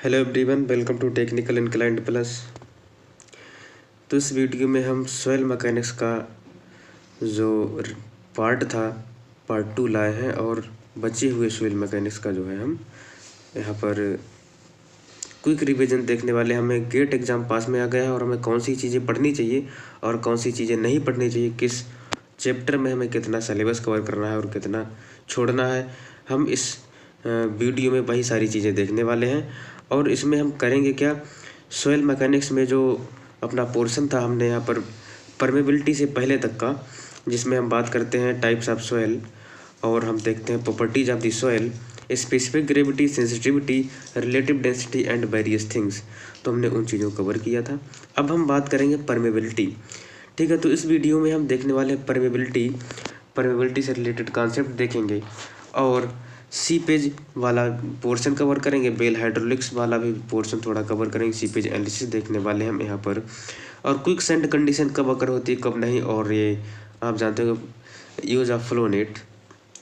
Hello everyone, welcome to technical inclined plus. तो इस video में हम सॉइल मैकेनिक्स का जो पार्ट था पार्ट 2 लाए हैं और बचे हुए सॉइल मैकेनिक्स का जो है हम यहाँ पर क्विक रिवीजन देखने वाले। हमें गेट एग्ज़ाम पास में आ गया है और हमें कौन सी चीज़ें पढ़नी चाहिए और कौन सी चीज़ें नहीं पढ़नी चाहिए, किस चैप्टर में हमें कितना सिलेबस कवर करना है और कितना छोड़ना है, हम इस वीडियो में वही सारी चीज़ें देखने वाले हैं। और इसमें हम करेंगे क्या, सॉइल मैकेनिक्स में जो अपना पोर्शन था हमने यहाँ पर परमेबिलिटी से पहले तक का, जिसमें हम बात करते हैं टाइप्स ऑफ सॉइल और हम देखते हैं properties of the soil, specific gravity, sensitivity, relative density and various things. तो हमने उन चीज़ों को कवर किया था। अब हम बात करेंगे परमेबिलिटी। ठीक है, तो इस वीडियो में हम देखने वाले हैं परमेबिलिटी से रिलेटेड कॉन्सेप्ट देखेंगे और सीपेज वाला पोर्शन कवर करेंगे, बेल हाइड्रोलिक्स वाला भी पोर्शन थोड़ा कवर करेंगे, सीपेज एनालिसिस देखने वाले हम यहाँ पर, और क्विक सेंड कंडीशन कब अकर होती है कब नहीं, और ये आप जानते हो use of flow net.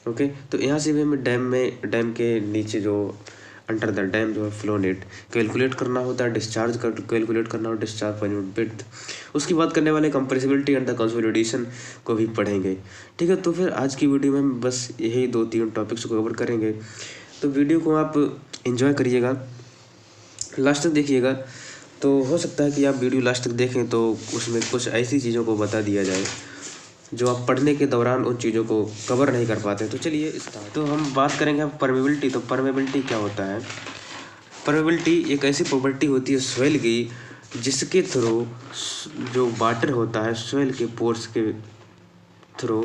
Okay, तो यहाँ से भी हमें डैम के नीचे जो अंडर द डैम जो है फ्लो नेट कैलकुलेट करना होता है, डिस्चार्ज कैलकुलेट करना होता है, डिस्चार्ज पर यूनिट विड्थ। उसकी बात करने वाले कंप्रेसिबिलिटी एंड द कंसोलिडेशन को भी पढ़ेंगे। ठीक है, तो फिर आज की वीडियो में हम बस यही 2-3 टॉपिक्स को कवर करेंगे। तो वीडियो को आप एंजॉय करिएगा, लास्ट तक देखिएगा। तो हो सकता है कि आप वीडियो लास्ट तक देखें तो उसमें कुछ ऐसी चीज़ों को बता दिया जाए जो आप पढ़ने के दौरान उन चीज़ों को कवर नहीं कर पाते। तो चलिए स्टार्ट। तो हम बात करेंगे अब परमेबिलिटी। तो परमेबिलिटी क्या होता है? परमेबिलिटी एक ऐसी प्रॉपर्टी होती है सॉइल की जिसके थ्रू जो वाटर होता है सॉइल के पोर्स के थ्रू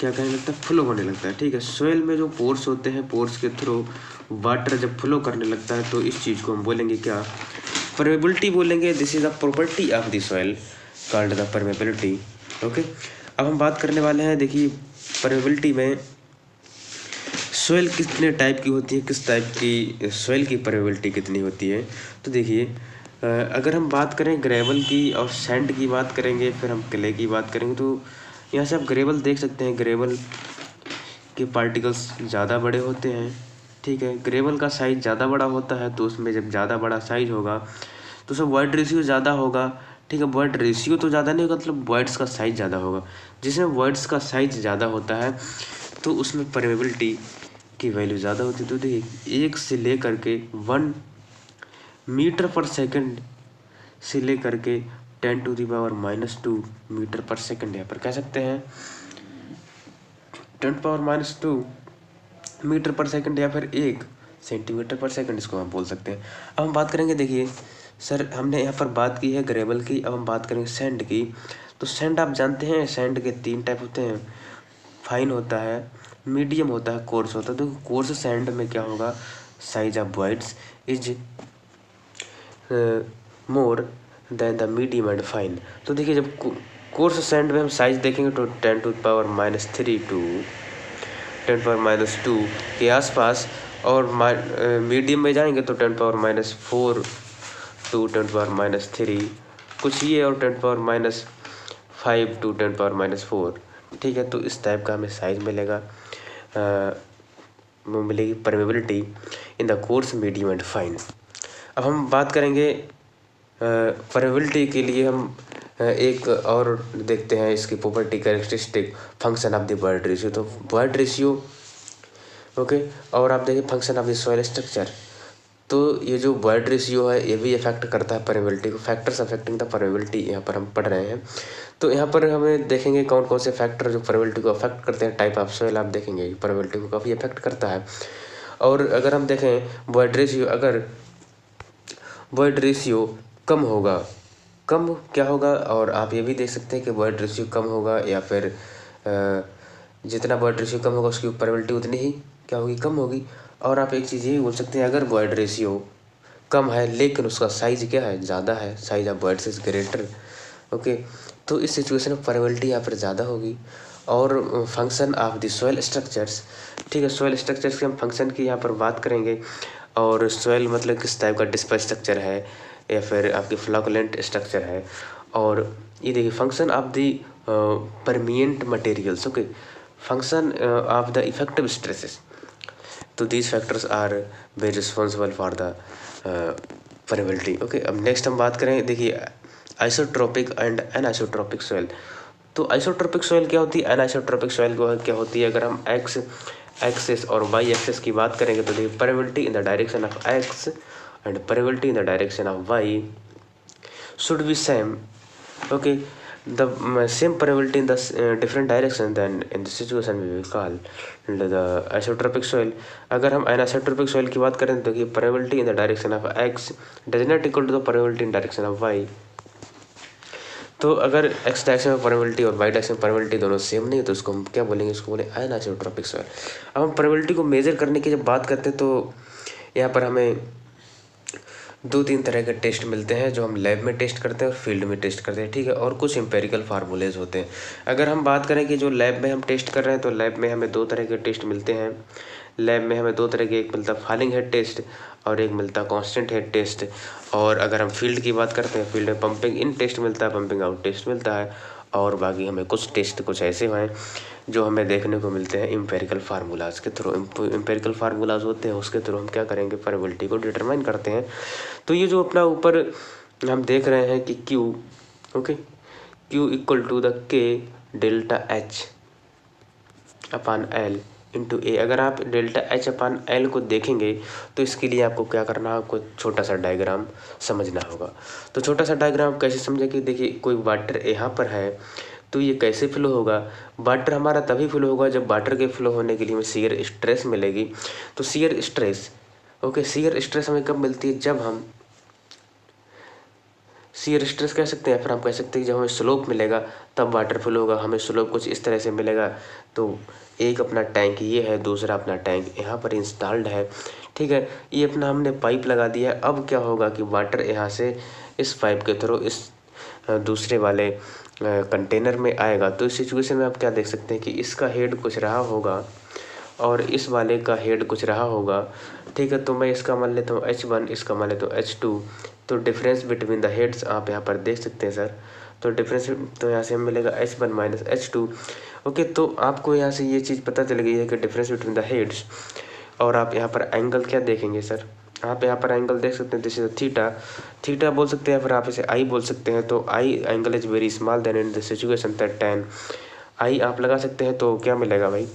क्या कहने लगता है, फ्लो होने लगता है। ठीक है, सॉइल में जो पोर्स होते हैं, पोर्स के थ्रू वाटर जब फ्लो करने लगता है तो इस चीज़ को हम बोलेंगे क्या, परमेबिलिटी बोलेंगे। This is the property of the soil called the permeability. Okay, अब हम बात करने वाले हैं, देखिए परमेबिलिटी में सॉइल कितने टाइप की होती है, किस टाइप की सॉइल की परमेबिलिटी कितनी होती है। तो देखिए अगर हम बात करें ग्रेवल की और सैंड की बात करेंगे, फिर हम क्ले की बात करेंगे, तो यहाँ से आप ग्रेवल देख सकते हैं, ग्रेवल के पार्टिकल्स ज़्यादा बड़े होते हैं। ठीक है, ग्रेवल का साइज़ ज़्यादा बड़ा होता है, तो उसमें जब ज़्यादा बड़ा साइज़ होगा तो उसमें वॉइड रेशियो ज़्यादा होगा। ठीक है, वॉइड रेशियो तो ज़्यादा नहीं होगा, मतलब वॉइड्स का साइज़ ज़्यादा होगा। जिसमें वॉइड्स का साइज़ ज़्यादा होता है तो उसमें परमेबिलिटी की वैल्यू ज़्यादा होती है। तो देखिए 1 से लेकर के 1 मीटर पर सेकंड से लेकर के 10⁻⁻2 मीटर पर सेकंड यहाँ पर कह सकते हैं 10⁻2 मीटर पर सेकंड या फिर 1 सेंटीमीटर पर सेकंड, इसको हम बोल सकते हैं। अब हम बात करेंगे, देखिए सर हमने यहाँ पर बात की है ग्रेवल की, अब हम बात करेंगे सैंड की। तो सैंड आप जानते हैं, सैंड के 3 टाइप होते हैं, फाइन होता है, मीडियम होता है, कोर्स होता है। तो कोर्स सैंड में क्या होगा, size of voids is more than the medium and fine. तो देखिए जब कोर्स सैंड में हम साइज देखेंगे तो 10⁻³ टू 10⁻² के आसपास, और मीडियम में जाएंगे तो 10⁻⁴ टू 10⁻³ कुछ ये, और 10⁻⁵ टू 10⁻⁴। ठीक है, तो इस टाइप का हमें साइज मिलेगा, मिलेगी permeability in the course, medium and fine. अब हम बात करेंगे परमेबिलिटी के लिए हम एक और देखते हैं इसकी property, characteristic, function of the void ratio. तो वॉइड रेशियो ओके, और आप देखिए function of the soil structure. तो ये जो वॉइड रेशियो है ये भी इफेक्ट करता है परमेबिलिटी को, फैक्टर्स अफेक्टिंग द परमेबिलिटी यहाँ पर हम पढ़ रहे हैं। तो यहाँ पर हमें देखेंगे कौन कौन से फैक्टर जो परमेबिलिटी को अफेक्ट करते हैं। टाइप ऑफ सॉइल आप देखेंगे परमेबिलिटी को काफ़ी अफेक्ट करता है। और अगर हम देखें वॉइड रेशियो, अगर वॉइड रेशियो कम होगा, कम क्या होगा, और आप ये भी देख सकते हैं कि वॉइड रेशियो कम होगा या फिर जितना वॉइड रेशियो कम होगा उसकी परमेबिलिटी उतनी ही क्या होगी, कम होगी। और आप एक चीज़ ये भी बोल सकते हैं, अगर वॉइड रेशियो कम है लेकिन उसका साइज क्या है, ज़्यादा है, size of voids is greater. Okay, तो इस सिचुएशन में परमेबिलिटी यहाँ पर ज़्यादा होगी। और function of the soil structures, ठीक है, सॉइल स्ट्रक्चर्स के हम फंक्शन की यहाँ पर बात करेंगे। और सॉइल मतलब किस टाइप का डिस्पर स्ट्रक्चर है या फिर आपकी फ्लोकुलेंट स्ट्रक्चर है। और ये देखिए function of the permeant materials. Okay, function of the effective stresses, तो these factors are very responsible for the permeability. Okay, अब नेक्स्ट हम बात करें, देखिए आइसोट्रोपिक एंड एनआइसोट्रोपिक सॉइल। तो आइसोट्रोपिक सॉइल क्या होती है, एनआइसोट्रोपिक सॉइल क्या होती है। अगर हम एक्स एक्सिस और वाई एक्सिस की बात करेंगे तो देखिए permeability in the direction of X and permeability in the direction of Y should be same. Okay, the same permeability in the different direction, then in this situation we will call the isotropic soil. अगर हम anisotropy soil की बात करें तो कि permeability in the direction of x does not equal to the permeability in direction of y. तो अगर x direction में परमेबिलिटी और y डायरेक्शन में परमेबिलिटी दोनों सेम नहीं है तो उसको हम क्या बोलेंगे, इसको बोले anisotropy soil. अब हम परमेबिलिटी को मेजर करने की जब बात करते हैं तो यहाँ पर हमें 2-3 तरह के टेस्ट मिलते हैं जो हम लैब में टेस्ट करते हैं और फील्ड में टेस्ट करते हैं, ठीक है। और कुछ एम्पेरिकल फार्मूलेज होते हैं। अगर हम बात करें कि जो लैब में हम टेस्ट कर रहे हैं तो लैब में हमें 2 तरह के टेस्ट मिलते हैं। लैब में हमें 2 तरह के, एक मिलता फॉलिंग हेड टेस्ट और एक मिलता कांस्टेंट हेड टेस्ट। और अगर हम फील्ड की बात करते हैं, फील्ड में पंपिंग इन टेस्ट मिलता है, पंपिंग आउट टेस्ट मिलता है। और बाकी हमें कुछ टेस्ट कुछ ऐसे हैं जो हमें देखने को मिलते हैं इम्पेरिकल फार्मूलाज के थ्रू। इम्पेरिकल फार्मूलाज होते हैं उसके थ्रू हम क्या करेंगे, परमेबिलिटी को डिटरमाइन करते हैं। तो ये जो अपना ऊपर हम देख रहे हैं कि Q, okay, Q equal to the K delta H upon L into A. अगर आप डेल्टा H अपान L को देखेंगे तो इसके लिए आपको क्या करना है, आपको छोटा सा डायग्राम समझना होगा। तो छोटा सा डायग्राम कैसे समझेंगे, देखिए कोई वाटर यहाँ पर है तो ये कैसे फ्लो होगा। वाटर हमारा तभी फ्लो होगा जब वाटर के फ्लो होने के लिए हमें शियर स्ट्रेस मिलेगी। तो shear stress, okay, shear stress हमें कब मिलती है, जब हम शियर स्ट्रेस कह सकते हैं, फिर हम कह सकते हैं कि जब हमें स्लोप मिलेगा तब वाटर फ्लो होगा। हमें स्लोप कुछ इस तरह से मिलेगा। तो एक अपना टैंक ये है, दूसरा अपना टैंक यहाँ पर इंस्टॉल्ड है, ठीक है। ये अपना हमने पाइप लगा दिया। अब क्या होगा कि वाटर यहाँ से इस पाइप के थ्रू इस दूसरे वाले कंटेनर में आएगा। तो इस सिचुएशन में आप क्या देख सकते हैं कि इसका हेड कुछ रहा होगा और इस वाले का हेड कुछ रहा होगा, ठीक है। तो मैं इसका मान लेता हूँ H1, इसका मान लेता हूँ H2। तो डिफरेंस बिटवीन द हेड्स आप यहाँ पर देख सकते हैं सर। तो डिफरेंस तो यहाँ से हमें मिलेगा H1 माइनस H2। ओके, तो आपको यहाँ से ये चीज़ पता चल गई है कि डिफरेंस बिटवीन द हेड्स। और आप यहाँ पर एंगल क्या देखेंगे सर, आप यहाँ पर एंगल देख सकते हैं, दिस इज थीटा। थीटा बोल सकते हैं, फिर आप इसे आई बोल सकते हैं। तो i angle is very small then in this situation that tan i आप लगा सकते हैं। तो क्या मिलेगा भाई,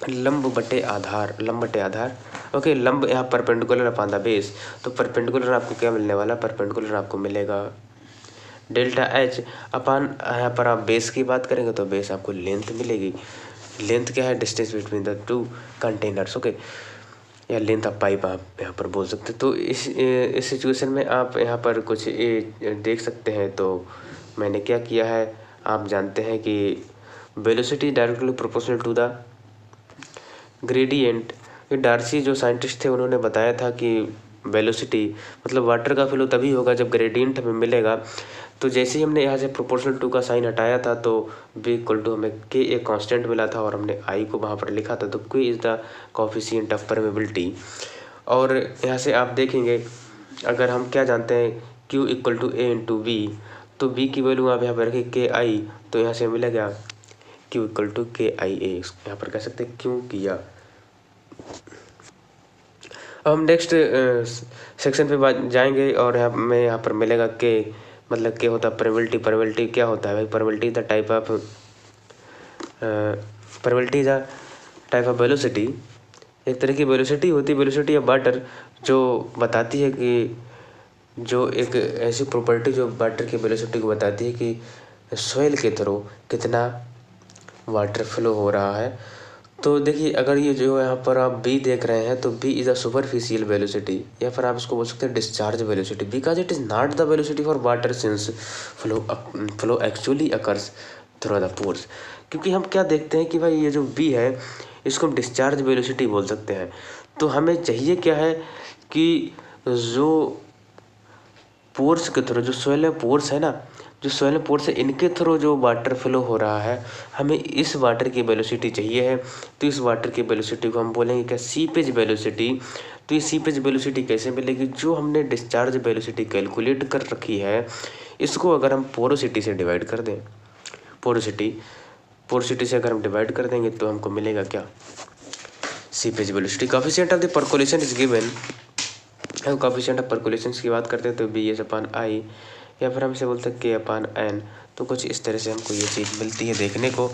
लंब बटे आधार, लंब बटे आधार। ओके, लंब यहाँ परपेंडिकुलर अपॉन द बेस। तो परपेंडिकुलर आपको क्या मिलने वाला, परपेंडिकुलर आपको मिलेगा डेल्टा H अपान, यहाँ पर आप बेस की बात करेंगे तो बेस आपको लेंथ मिलेगी। लेंथ क्या है, distance between the 2 containers, okay, या लेंथ ऑफ पाइप आप यहाँ पर बोल सकते हैं। तो इस सिचुएशन में आप यहाँ पर कुछ देख सकते हैं। तो मैंने क्या किया है, आप जानते हैं कि velocity directly proportional to the gradient. Darcy जो साइंटिस्ट थे उन्होंने बताया था कि वेलोसिटी मतलब वाटर का फ्लो तभी होगा जब ग्रेडियंट हमें मिलेगा। तो जैसे ही हमने यहाँ से प्रोपोर्शनल टू का साइन हटाया था तो v इक्वल टू हमें k एक कांस्टेंट मिला था और हमने i को वहाँ पर लिखा था। तो k is the coefficient of permeability. और यहाँ से आप देखेंगे अगर हम क्या जानते हैं q equal to a into V, तो v की वैल्यू आप यहाँ पर रखें KI, तो यहाँ से मिलेगा q इक्वल टू KIA। यहाँ पर कह सकते हैं क्यों किया। अब हम नेक्स्ट सेक्शन पे जाएंगे और यहाँ पर मिलेगा के, मतलब क्या होता है परमेबिलिटी। परमेबिलिटी क्या होता है भाई, permeability the type of permeability the type of velocity, एक तरह की वेलोसिटी होती है, वेलोसिटी ऑफ वाटर, जो बताती है कि जो एक ऐसी प्रॉपर्टी जो वाटर की वेलोसिटी को बताती है कि सॉइल के थ्रू कितना वाटर फ्लो हो रहा है। तो देखिए अगर ये जो यहाँ पर आप B देख रहे हैं तो B is a superficial velocity, या फिर आप इसको बोल सकते हैं discharge velocity, because it is not the velocity for water since flow actually occurs through the pores. क्योंकि हम क्या देखते हैं कि भाई ये जो B है इसको हम डिस्चार्ज वेलोसिटी बोल सकते हैं। तो हमें चाहिए क्या है कि जो पोर्स के थ्रू, जो सोइल में पोर्स है ना, जो सोइल पोर्स है इनके थ्रू जो वाटर फ्लो हो रहा है, हमें इस वाटर की वेलोसिटी चाहिए है। तो इस वाटर की वेलोसिटी को हम बोलेंगे क्या, सीपेज वेलोसिटी। तो ये सीपेज वेलोसिटी कैसे मिलेगी, जो हमने डिस्चार्ज वेलोसिटी कैलकुलेट कर रखी है इसको अगर हम पोरोसिटी से डिवाइड कर दें, पोरोसिटी से अगर हम डिवाइड कर देंगे तो हमको मिलेगा क्या, seepage velocity. Coefficient of the percolation is given. हम कोफिशिएंट ऑफ परकोलेशन की बात करते हैं तो BS/I, या फिर हम इसे बोलते हैं K/N। तो कुछ इस तरह से हमको ये चीज़ मिलती है देखने को।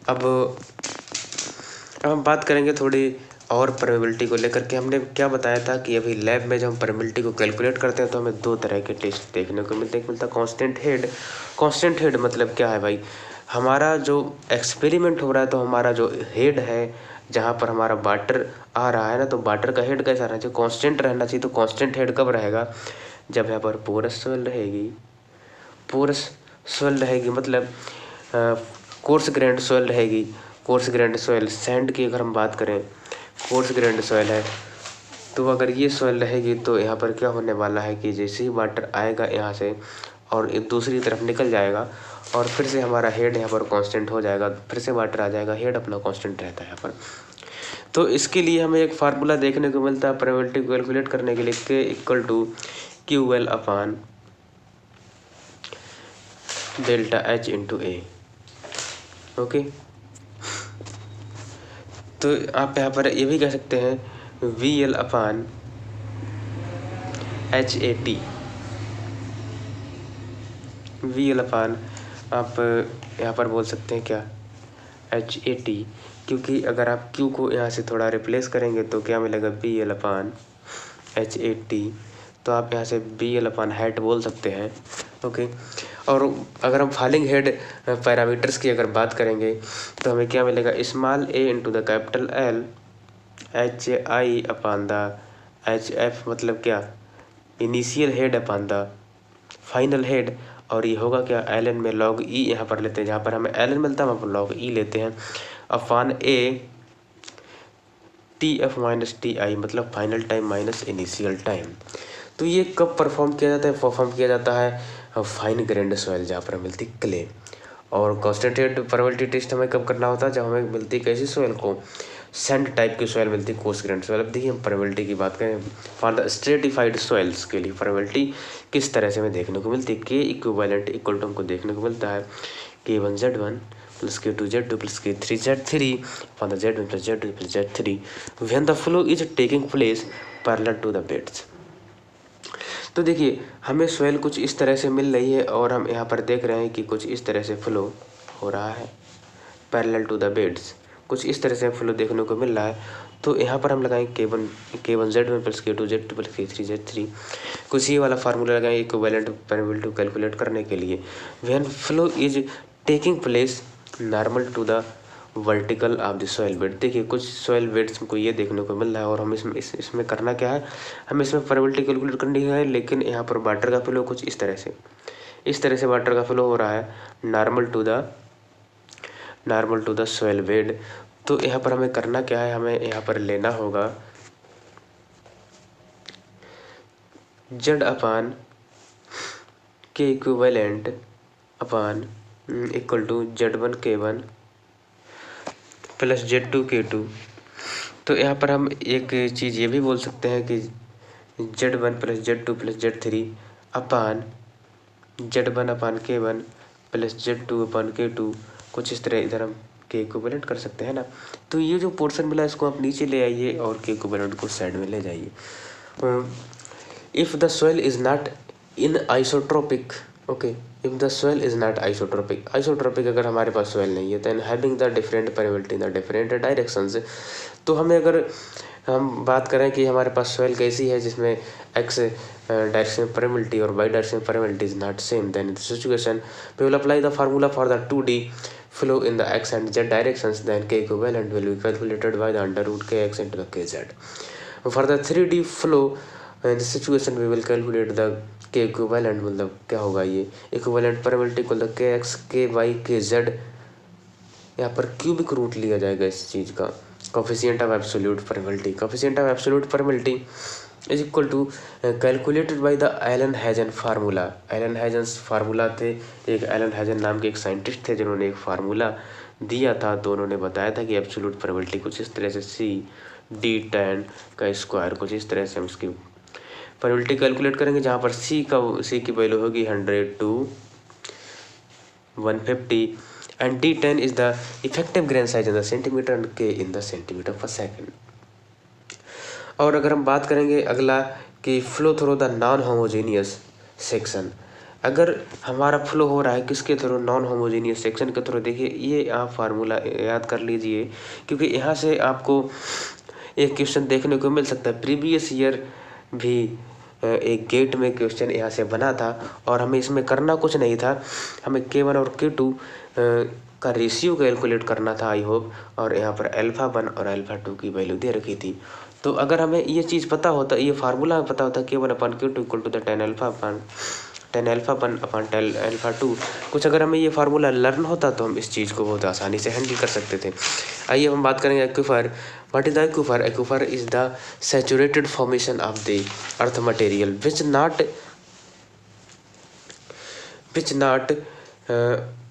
अब हम बात करेंगे थोड़ी और परमेबिलिटी को लेकर के। हमने क्या बताया था कि अभी लैब में जब हम परमेबिलिटी को कैलकुलेट करते हैं तो हमें दो तरह के टेस्ट देखने को मिलता है। Constant head. कांस्टेंट हेड मतलब क्या है भाई, हमारा जो एक्सपेरिमेंट हो रहा है तो हमारा जो हेड है जहाँ पर हमारा वाटर आ रहा है ना, तो वाटर का हेड कैसा रहना चाहिए, कांस्टेंट रहना चाहिए। तो कांस्टेंट हेड कब रहेगा, जब यहाँ पर पोरस सोइल रहेगी। पोरस सोइल रहेगी मतलब कोर्स ग्रेन्ड सोइल रहेगी। कोर्स ग्रेन्ड सोइल सैंड की अगर हम बात करें, कोर्स ग्रेन्ड सोइल है, तो अगर ये सोइल रहेगी तो यहाँ पर क्या होने वाला है कि जैसे ही वाटर आएगा यहाँ से और एक दूसरी तरफ निकल जाएगा और फिर से हमारा हेड यहाँ पर कांस्टेंट हो जाएगा, फिर से वाटर आ जाएगा, हेड अपना कांस्टेंट रहता है यहाँ पर। तो इसके लिए हमें एक फार्मूला देखने को मिलता है प्रोबेबिलिटी को कैलकुलेट करने के लिए, K = QL/ΔH/A। ओके, तो आप यहाँ पर ये भी कह सकते हैं VL/HAT। VL/ आप यहाँ पर बोल सकते हैं क्या, HAT, क्योंकि अगर आप Q को यहाँ से थोड़ा रिप्लेस करेंगे तो क्या मिलेगा BL/HAT। तो आप यहाँ से BL/hat बोल सकते हैं। ओके, और अगर हम फॉलिंग हेड पैरामीटर्स की अगर बात करेंगे तो हमें क्या मिलेगा, small a × the capital L HI/HF, मतलब क्या, initial head upon the final head. और ये होगा क्या, ln में log E यहाँ पर लेते हैं, जहाँ पर हमें ln मिलता है वहाँ पर log E लेते हैं, अपॉन A TF - TI, मतलब final time minus initial time. तो ये कब परफॉर्म किया जाता है, परफॉर्म किया जाता है फाइन ग्रेन्ड सॉइल जहाँ पर मिलती क्ले। और कांस्टेंट प्रोबेबिलिटी टेस्ट हमें कब करना होता है, जब हमें मिलती कैसी सॉइल को, सैंड टाइप की सॉइल मिलती, कोर्स ग्रेन्ड सॉइल। अब देखिए हम प्रोबेबिलिटी की बात करें फॉर द स्ट्रेटिफाइड सॉइल्स के लिए प्रोबेबिलिटी किस तरह से हमें देखने को मिलती है। K = हमको देखने को मिलता है K1Z1 + K2Z2 + K3Z3 upon the Z1 + Z2 + Z3 when the flow is taking place parallel to the beds। तो देखिए हमें सॉइल कुछ इस तरह से मिल रही है और हम यहाँ पर देख रहे हैं कि कुछ इस तरह से फ्लो हो रहा है पैरेलल टू द बेड्स, कुछ इस तरह से फ्लो देखने को मिल रहा है। तो यहाँ पर हम लगाएंगे K1Z1 + K2Z2 + K3Z3, कुछ ये वाला फार्मूला लगाएंगे इक्विवेलेंट परमेबिलिटी कैलकुलेट करने के लिए। When flow is taking place normal to the vertical of the soil bed. देखिए कुछ सॉइल बेड्स को ये देखने को मिल रहा है और हम इसमें करना क्या है, हमें इसमें प्रोबेबिलिटी कैलकुलेट करनी है। लेकिन यहाँ पर वाटर का फ्लो कुछ इस तरह से वाटर का फ्लो हो रहा है normal to the soil bed. तो यहाँ पर हमें करना क्या है, हमें यहाँ पर लेना होगा Z/K equivalent upon = Z1 K1 + Z2 K2। तो यहाँ पर हम एक चीज़ ये भी बोल सकते हैं कि Z1 + Z2 + Z3 upon Z1 K1 + Z2 K2, कुछ इस तरह इधर हम K इक्विवेलेंट कर सकते हैं ना। तो ये जो पोर्शन मिला इसको आप नीचे ले आइए और K इक्विवेलेंट को साइड में ले जाइए। If the soil is not in isotropic, okay, if the soil is not isotropic अगर हमारे पास सॉइल नहीं है, then having the different permeability in the different directions. तो हमें अगर हम बात करें कि हमारे पास सॉइल कैसी है जिसमें x डायरेक्शन परमेबिलिटी और y direction permeability is not same, then in this situation we will apply the formula for the 2D flow in the x and z directions, then K equivalent will be calculated by the √kx × the kz. For the 3D flow in this situation we will calculate the K equivalent, मतलब क्या होगा ये equivalent permeability को kx ky kz, यहाँ पर cubic root लिया जाएगा इस चीज़ का। Coefficient of absolute permeability is equal to calculated by the Allen Hazen formula. Allen Hazen's formula थे, एक एलन हैजन नाम के एक साइंटिस्ट थे जिन्होंने एक फार्मूला दिया था। तो उन्होंने बताया था कि एब्सोल्यूट परमेबिलिटी कुछ इस तरह से C/D tan का स्क्वायर, कुछ इस तरह से हम इसकी परमेबिलिटी कैलकुलेट करेंगे, जहाँ पर C की वैल्यू होगी 100 to 150 and D10 is the effective grain size in the centimeter and K in the centimeter per second। और अगर हम बात करेंगे अगला कि flow through the non homogeneous section, अगर हमारा फ्लो हो रहा है किसके थ्रू, नॉन होमोजेनियस सेक्शन के थ्रू। देखिए ये आप फार्मूला याद कर लीजिए, क्योंकि यहाँ से आपको एक क्वेश्चन देखने को मिल सकता है। प्रीवियस ईयर भी एक गेट में क्वेश्चन यहाँ से बना था और हमें इसमें करना कुछ नहीं था, हमें K1 और K2 का रेशियो कैलकुलेट करना था आई होप, और यहाँ पर α1 और α2 की वैल्यू दे रखी थी। तो अगर हमें ये चीज़ पता होता, ये फार्मूला पता होता K1/K2 equal to the tan α1 upon tan α2, कुछ अगर हमें ये फार्मूला लर्न होता तो हम इस चीज़ को बहुत आसानी से हैंडल कर सकते थे। आइए हम बात करेंगे aquifer. What is the aquifer? Aquifer is the saturated formation of the earth material which not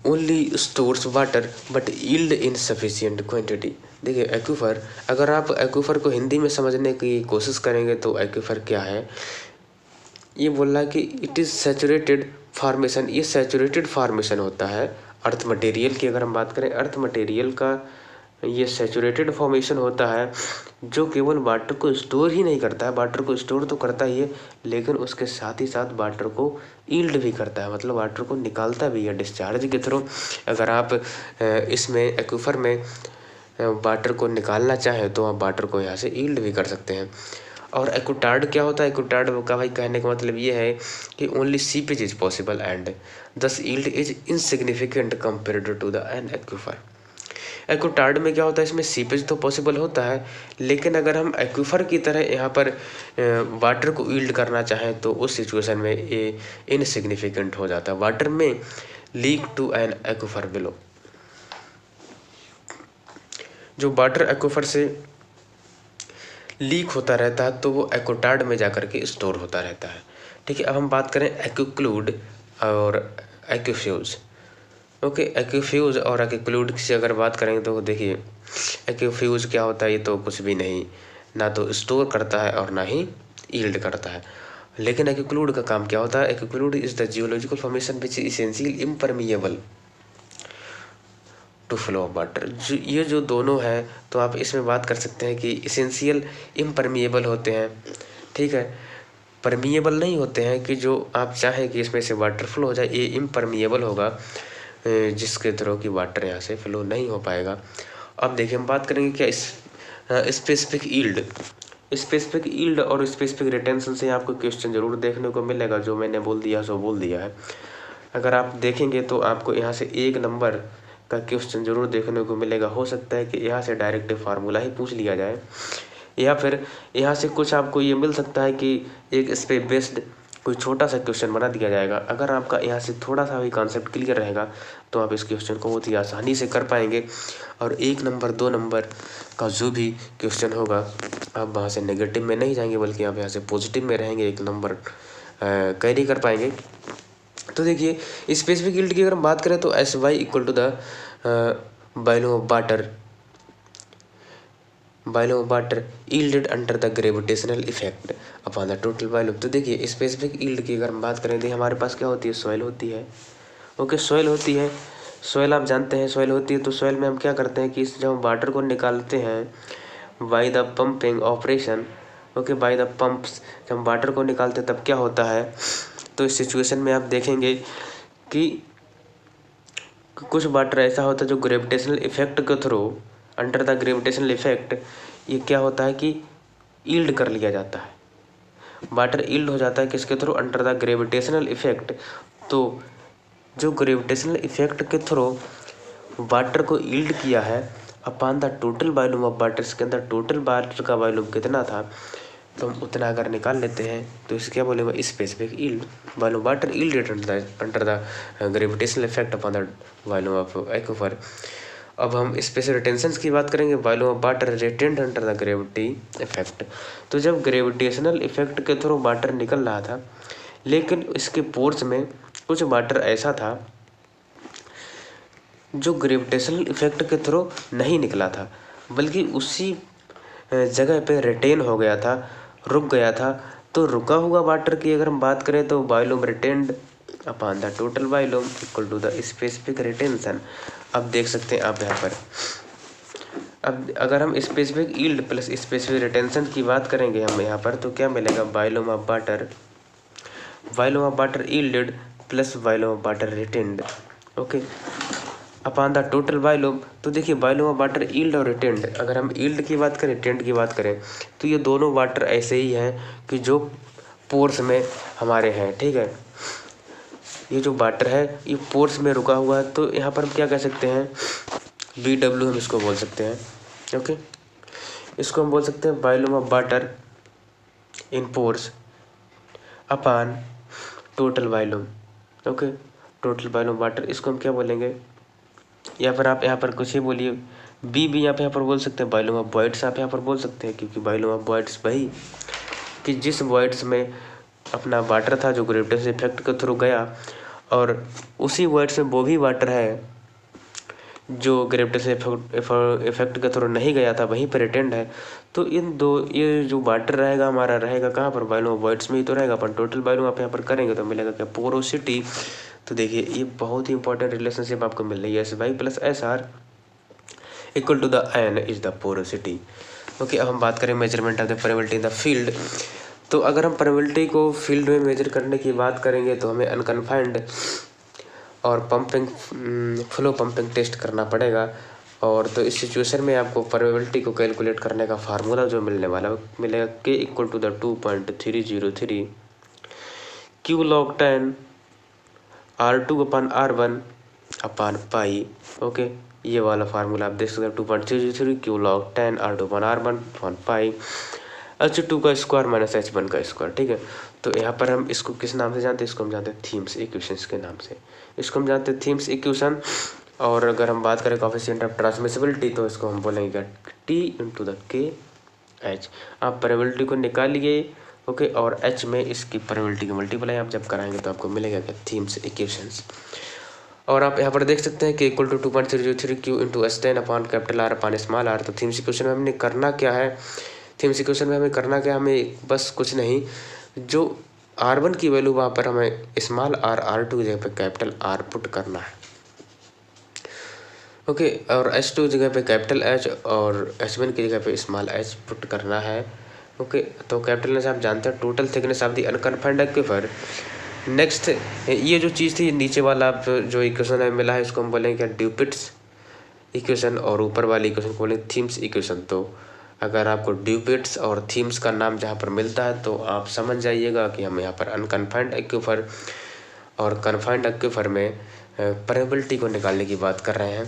only stores water but yield in sufficient quantity। देखिए एक्विफर, अगर आप एक्विफर को हिंदी में समझने की कोशिश करेंगे तो एक्विफर क्या है, ये बोल रहा है कि इट इज़ सैचुरेटेड फॉर्मेशन, ये सैचुरेटेड फॉर्मेशन होता है अर्थ मटेरियल की। अगर हम बात करें अर्थ मटेरियल का, ये सैचुरेटेड फॉर्मेशन होता है जो केवल वाटर को स्टोर ही नहीं करता है, वाटर को स्टोर तो करता ही है लेकिन उसके साथ ही साथ वाटर को यील्ड भी करता है, मतलब वाटर को निकालता भी है डिस्चार्ज के थ्रू। अगर आप इसमें एक्विफर में वाटर को निकालना चाहें तो आप वाटर को यहाँ से यील्ड भी कर सकते हैं। और एक्वाटार्ड क्या होता है? एक्वाटार्ड का भाई कहने का मतलब ये है कि only seepage is possible and thus yield is insignificant compared to the an aquifer. Aquitard में क्या होता है, इसमें सीपेज तो पॉसिबल होता है लेकिन अगर हम एक्विफर की तरह यहाँ पर वाटर को यील्ड करना चाहें तो उस सिचुएशन में ये इनसिग्निफिकेंट हो जाता है। वाटर में leak to an aquifer below, जो वाटर एक्विफर से लीक होता रहता है तो वो एक्वाटार्ड में जाकर के स्टोर होता रहता है। ठीक है, अब हम बात करें एक्विक्लूड और एक्विफ्यूज। ओके, एक्विफ्यूज और एक्विक्लूड से अगर बात करेंगे तो देखिए एक्विफ्यूज क्या होता है, ये तो कुछ भी नहीं, ना तो स्टोर करता है और ना ही यील्ड करता है। लेकिन एक्विक्लूड का काम क्या होता है? Aquiclude is the geological formation which is essential impermeable to flow of water. ये जो दोनों हैं तो आप इसमें बात कर सकते हैं कि इसेंशियल इम्परमिएबल होते हैं, ठीक है, परमिएबल नहीं होते हैं कि जो आप चाहें कि इसमें से वाटर फ्लो हो जाए, ये इम्परमिएबल होगा जिसके थ्रू कि वाटर यहाँ से फ्लो नहीं हो पाएगा। अब देखिए हम बात करेंगे क्या इस स्पेसिफिक यील्ड और स्पेसिफिक रिटेंशन से आपको क्वेश्चन जरूर देखने को मिलेगा। जो मैंने बोल दिया सो बोल दिया है। अगर आप देखेंगे तो आपको यहाँ से 1 नंबर का क्वेश्चन जरूर देखने को मिलेगा। हो सकता है कि यहाँ से डायरेक्ट फार्मूला ही पूछ लिया जाए, या फिर यहाँ से कुछ आपको ये मिल सकता है कि एक इस पे बेस्ड कोई छोटा सा क्वेश्चन बना दिया जाएगा। अगर आपका यहाँ से थोड़ा सा भी कॉन्सेप्ट क्लियर रहेगा तो आप इस क्वेश्चन को बहुत ही आसानी से कर पाएंगे और 1 नंबर 2 नंबर का जो भी क्वेश्चन होगा आप वहाँ से नेगेटिव में नहीं जाएंगे बल्कि आप यहाँ से पॉजिटिव में रहेंगे, 1 नंबर कैरी कर पाएंगे। तो देखिए स्पेसिफिक यील्ड की अगर हम बात करें तो SY equal to the volume of water yielded under the gravitational effect upon the total volume. तो देखिए स्पेसिफिक यील्ड की अगर हम बात करें तो हमारे पास क्या होती है, सॉइल होती है। ओके, सॉइल होती है, सॉइल आप जानते हैं सॉइल होती है। तो सॉइल में हम क्या करते हैं कि जब हम वाटर को निकालते हैं by the pumping operation, okay, by the pumps, जब हम वाटर को निकालते हैं तब क्या होता है, तो इस सिचुएशन में आप देखेंगे कि कुछ वाटर ऐसा होता है जो ग्रेविटेशनल इफेक्ट के through under the gravitational effect ये क्या होता है कि यील्ड कर लिया जाता है, वाटर यील्ड हो जाता है किसके through, under the gravitational effect. तो जो ग्रेविटेशनल इफेक्ट के थ्रू वाटर को यील्ड किया है upon the total volume of water, इसके अंदर टोटल वाटर का वॉल्यूम कितना था तो हम उतना अगर निकाल लेते हैं तो इसे क्या बोलेंगे, specific yield, volume water yielded under the gravitational effect upon the volume of aquifer. अब हम स्पेशल रिटेंशन की बात करेंगे, volume of water retained under the gravity effect. तो जब ग्रेविटेशनल इफेक्ट के थ्रू वाटर निकल रहा था लेकिन इसके पोर्स में कुछ वाटर ऐसा था जो ग्रेविटेशनल इफेक्ट के थ्रू नहीं निकला था बल्कि उसी जगह पे रिटेन हो गया था, रुक गया था। तो रुका हुआ वाटर की अगर हम बात करें तो volume retained upon the total volume equal to the specific retention. अब देख सकते हैं आप यहाँ पर, अब अगर हम specific yield plus specific retention की बात करेंगे हम यहाँ पर, तो क्या मिलेगा, volume of water yielded plus volume of water retained, okay, upon the total volume. तो देखिए वॉल्यूम ऑफ वाटर यील्ड और रिटेन्ड, अगर हम यील्ड की बात करें, रिटेन्ड की बात करें, तो ये दोनों वाटर ऐसे ही हैं कि जो पोर्स में हमारे हैं, ठीक है। ये जो वाटर है ये पोर्स में रुका हुआ है, तो यहाँ पर हम क्या कह सकते हैं, VW हम इसको बोल सकते हैं, ओके। इसको हम बोल सकते हैं volume of water in pores upon total volume, okay, total volume water, इसको हम क्या बोलेंगे, या फिर आप यहाँ पर कुछ ही बोलिए, बी भी यहाँ पर बोल सकते हैं, वॉल्यूम ऑफ वॉइड्स आप यहाँ पर बोल सकते हैं, क्योंकि वॉल्यूम ऑफ वॉइड्स वही कि जिस वॉइड्स में अपना वाटर था जो ग्रेविटेशन इफेक्ट के थ्रू गया, और उसी वॉइड्स में वो भी वाटर है जो ग्रेविटेशन इफेक्ट के थ्रू नहीं गया था, वहीं पर रिटेन्ड है। तो इन दो, ये जो वाटर रहेगा हमारा रहेगा कहाँ पर, वॉल्यूम ऑफ वॉइड्स में ही तो रहेगा। अपन टोटल वॉल्यूम आप यहाँ पर करेंगे तो मिलेगा क्या, पोरोसिटी। तो देखिए ये बहुत ही इंपॉर्टेंट रिलेशनशिप आपको मिल रही है, SY + SR equal to the N is the porosity, okay. अब हम बात करें measurement of the permeability in the field. तो अगर हम परमेबिलिटी को फील्ड में मेजर करने की बात करेंगे तो हमें अनकन्फाइंड और फ्लो पंपिंग टेस्ट करना पड़ेगा। और तो इस सिचुएशन में आपको परमेबिलिटी को कैलकुलेट करने का फार्मूला जो मिलने वाला मिलेगा K = 2.303 Q log 10 R2/R1 upon pi, okay. ये वाला फार्मूला आप देख सकते हैं, 2.303 Q log 10 R2/R1 upon pi H2 का स्क्वायर माइनस H1 का स्क्वायर, ठीक है। तो यहाँ पर हम इसको किस नाम से जानते हैं, इसको हम जानते हैं थीम्स इक्वेशंस के नाम से, इसको हम जानते हैं थीम्स इक्वेशन। और अगर हम बात करें कोएफिशिएंट ऑफ ट्रांसमिसिबिलिटी तो इसको हम बोलेंगे T × द KH। आप परमेबिलिटी को निकालिए, ओके, और H में इसकी परमेबिलिटी की मल्टीप्लाई आप जब कराएंगे तो आपको मिलेगा क्या, थीम्स इक्वेशंस। और आप यहाँ पर देख सकते हैं कि K = 2.303 Q × S10 upon R upon r। तो थीम्स इक्वेशन में हमने करना क्या है, थीम्स इक्वेशन में हमें करना क्या, हमें बस कुछ नहीं, जो R1 की वैल्यू वहाँ पर हमें स्मॉल r, R2 की जगह पे कैपिटल R पुट करना है, ओके। और H2 की जगह पे कैपिटल H और H1 की जगह पे स्मॉल h पुट करना है, ओके। तो कैपिटल एच आप जानते हैं, total thickness of the unconfined aquifer. Next ये जो चीज़ थी नीचे वाला आप जो इक्वेशन है मिला है, इसको हम बोलेंगे क्या, ड्यूपिट्स इक्वेशन, और ऊपर वाली इक्वेशन को बोलेंगे थीम्स इक्वेशन। तो अगर आपको ड्यूपिट्स और थीम्स का नाम जहाँ पर मिलता है तो आप समझ जाइएगा कि हम यहाँ पर अनकन्फाइंड एक्वीफर और कन्फाइंड एक्वीफर में परमेबिलिटी को निकालने की बात कर रहे हैं,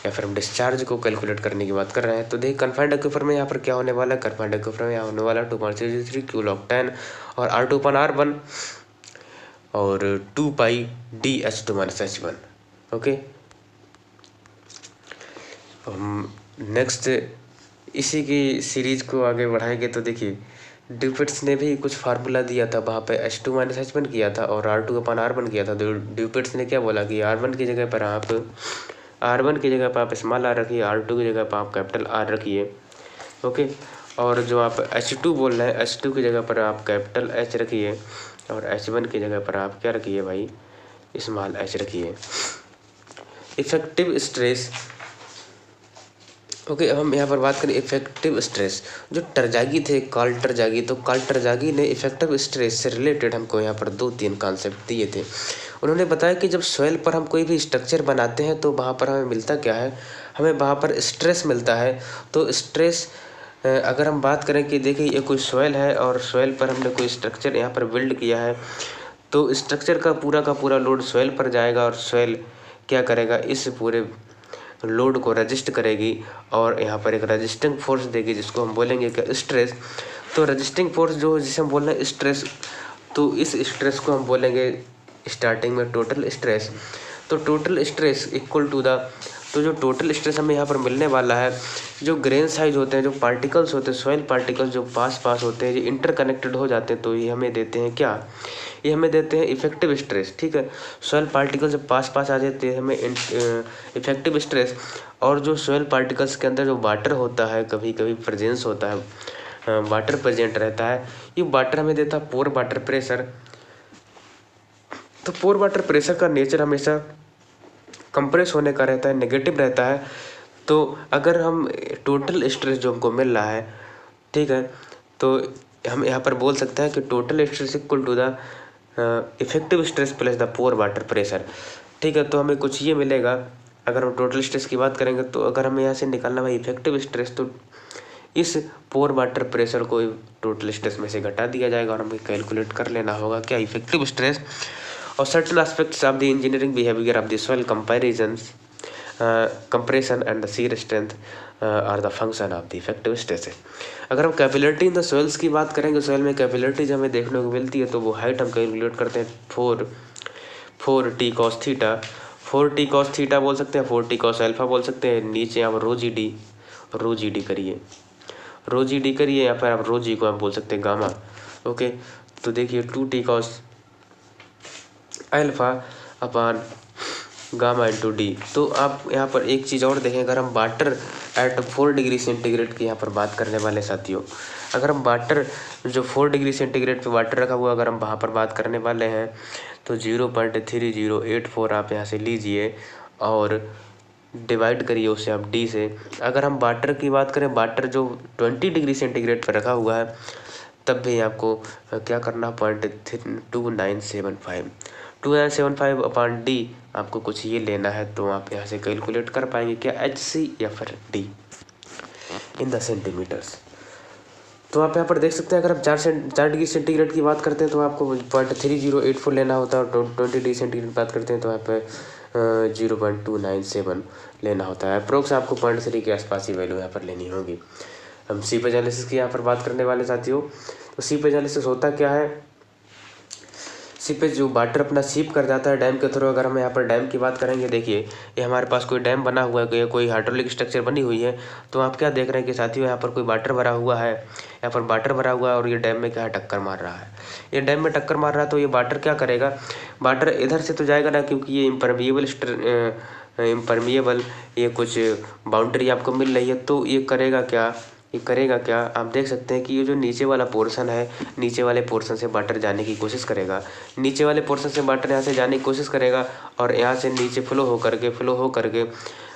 या फिर हम डिस्चार्ज को कैलकुलेट करने की बात कर रहे हैं। तो देखिए कन्फाइंड एक्वीफर में यहाँ पर क्या होने वाला है, कन्फाइंड एक्वीफर में यहाँ होने वाला 2.303 Q log 10 और R2/R1 और 2 पाई DH2 - H1, ओके। नेक्स्ट इसी की सीरीज़ को आगे बढ़ाएंगे। तो देखिए ड्यूपिट्स ने भी कुछ फार्मूला दिया था, वहाँ पे H2 - H1 किया था और R2/R1 किया था। तो ड्यूपिट्स ने क्या बोला कि R1 की जगह पर आप स्मॉल r रखिए, R2 की जगह पर आप कैपिटल R रखिए, ओके। और जो आप H2 बोल रहे हैं, H2 की जगह पर आप कैपिटल H रखिए और H1 की जगह पर आप क्या रखिए भाई, स्मॉल h रखिए। Effective stress, okay. हम यहाँ पर बात करें इफेक्टिव स्ट्रेस, जो टरजागी थे कार्ल टरजागी, तो कार्ल टरजागी ने इफेक्टिव स्ट्रेस से रिलेटेड हमको यहाँ पर 2-3 कॉन्सेप्ट दिए थे। उन्होंने बताया कि जब सॉइल पर हम कोई भी स्ट्रक्चर बनाते हैं तो वहाँ पर हमें मिलता क्या है, हमें वहाँ पर स्ट्रेस मिलता है। तो स्ट्रेस अगर हम बात करें कि देखिए ये कोई सॉइल है और सॉइल पर हमने कोई स्ट्रक्चर यहाँ पर बिल्ड किया है, तो स्ट्रक्चर का पूरा लोड सॉइल पर जाएगा और सॉइल क्या करेगा, इस पूरे लोड को रजिस्ट करेगी और यहाँ पर एक रजिस्टिंग फोर्स देगी जिसको हम बोलेंगे क्या, स्ट्रेस। तो रजिस्टिंग फोर्स जो जिसे हम बोल रहे हैं स्ट्रेस, तो इस स्ट्रेस को हम बोलेंगे स्टार्टिंग में टोटल स्ट्रेस। तो total stress equal to the, तो जो टोटल स्ट्रेस हमें यहाँ पर मिलने वाला है, जो ग्रेन साइज होते हैं, जो पार्टिकल्स होते हैं, सॉइल पार्टिकल्स जो पास होते हैं, ये इंटरकनेक्टेड हो जाते हैं, तो ये हमें देते हैं क्या, ये हमें देते हैं इफेक्टिव स्ट्रेस, ठीक है। सॉइल पार्टिकल जब पास आ जाते हैं हमें इफेक्टिव स्ट्रेस। और जो सॉइल पार्टिकल्स के अंदर जो वाटर होता है, कभी कभी प्रेजेंस होता है, वाटर प्रेजेंट रहता है, ये वाटर हमें देता है पोर वाटर प्रेशर। तो पोर वाटर प्रेशर का नेचर हमेशा कंप्रेस होने का रहता है, नेगेटिव रहता है। तो अगर हम टोटल स्ट्रेस जो हमको मिल रहा है, ठीक है, तो हम यहाँ पर बोल सकते हैं कि total stress equal to the effective stress plus the pore water pressure, ठीक है। तो हमें कुछ ये मिलेगा। अगर हम टोटल स्ट्रेस की बात करेंगे तो अगर हमें यहाँ से निकालना है इफेक्टिव स्ट्रेस, तो इस पोर वाटर प्रेशर को टोटल स्ट्रेस में से घटा दिया जाएगा और हमें कैलकुलेट कर लेना होगा क्या इफेक्टिव स्ट्रेस और certain aspects of the engineering behaviour of the soil comparisons compression and the shear strength are the function of the effective stress. अगर हम कैपिलरिटी इन द सॉइल्स की बात करेंगे, सॉइल में कैपिलरिटी जब हमें देखने को मिलती है तो वो हाइट हम कैलकुलेट करते हैं 4t cos theta, 4t cos theta बोल सकते हैं, 4t cos अल्फा बोल सकते हैं। नीचे आप रो जी डी करिए या फिर आप रो जी को आप बोल सकते हैं गामा। ओके, तो देखिए 2t cos अल्फा अपान गामा इंटू डी। तो आप यहाँ पर एक चीज़ और देखें, अगर हम वाटर एट 4 डिग्री सेंटीग्रेड की यहाँ पर बात करने वाले साथियों, अगर हम वाटर जो 4 डिग्री सेंटीग्रेड पे वाटर रखा हुआ अगर हम वहाँ पर बात करने वाले हैं तो 0.3084 आप यहाँ से लीजिए और डिवाइड करिए उसे आप डी से। अगर हम वाटर की बात करें, वाटर जो 20 डिग्री सेंटीग्रेड पर रखा हुआ है तब भी आपको क्या करना, 0.2975 अपॉन डी आपको कुछ ये लेना है। तो आप यहाँ से कैलकुलेट कर पाएंगे क्या HC या फिर D इन द सेंटीमीटर्स। तो आप यहाँ पर देख सकते हैं, अगर आप 4 डिग्री सेंटीग्रेड की बात करते हैं तो आपको 0.3084 लेना होता है और 20 डिग्री सेंटीग्रेड की बात करते हैं तो यहाँ पर 0.297 लेना होता है। अप्रोक्स आपको 0.3 के आसपास ही वैल्यू यहाँ पर लेनी होगी। हम सीपेज एनालिसिस की यहाँ पर बात करने वाले साथियों, तो सीपेज एनालिसिस होता क्या है, सीपेज जो वाटर अपना सीप कर जाता है डैम के थ्रू। अगर हम यहाँ पर डैम की बात करेंगे, देखिए ये हमारे पास कोई डैम बना हुआ है, कोई हाइड्रोलिक स्ट्रक्चर बनी हुई है, तो आप क्या देख रहे हैं कि साथियों यहाँ पर कोई वाटर भरा हुआ है, यहाँ पर वाटर भरा हुआ है और ये डैम में क्या है, टक्कर मार रहा है। ये डैम में टक्कर मार रहा है तो ये वाटर क्या करेगा, वाटर इधर से तो जाएगा ना, क्योंकि ये इम्परमिएबल ये कुछ बाउंड्री आपको मिल रही है। तो ये करेगा क्या, आप देख सकते हैं कि ये जो नीचे वाला पोर्शन है, नीचे वाले पोर्शन से वाटर जाने की कोशिश करेगा, नीचे वाले पोर्शन से वाटर यहाँ से जाने की कोशिश करेगा और यहाँ से नीचे फ्लो हो करके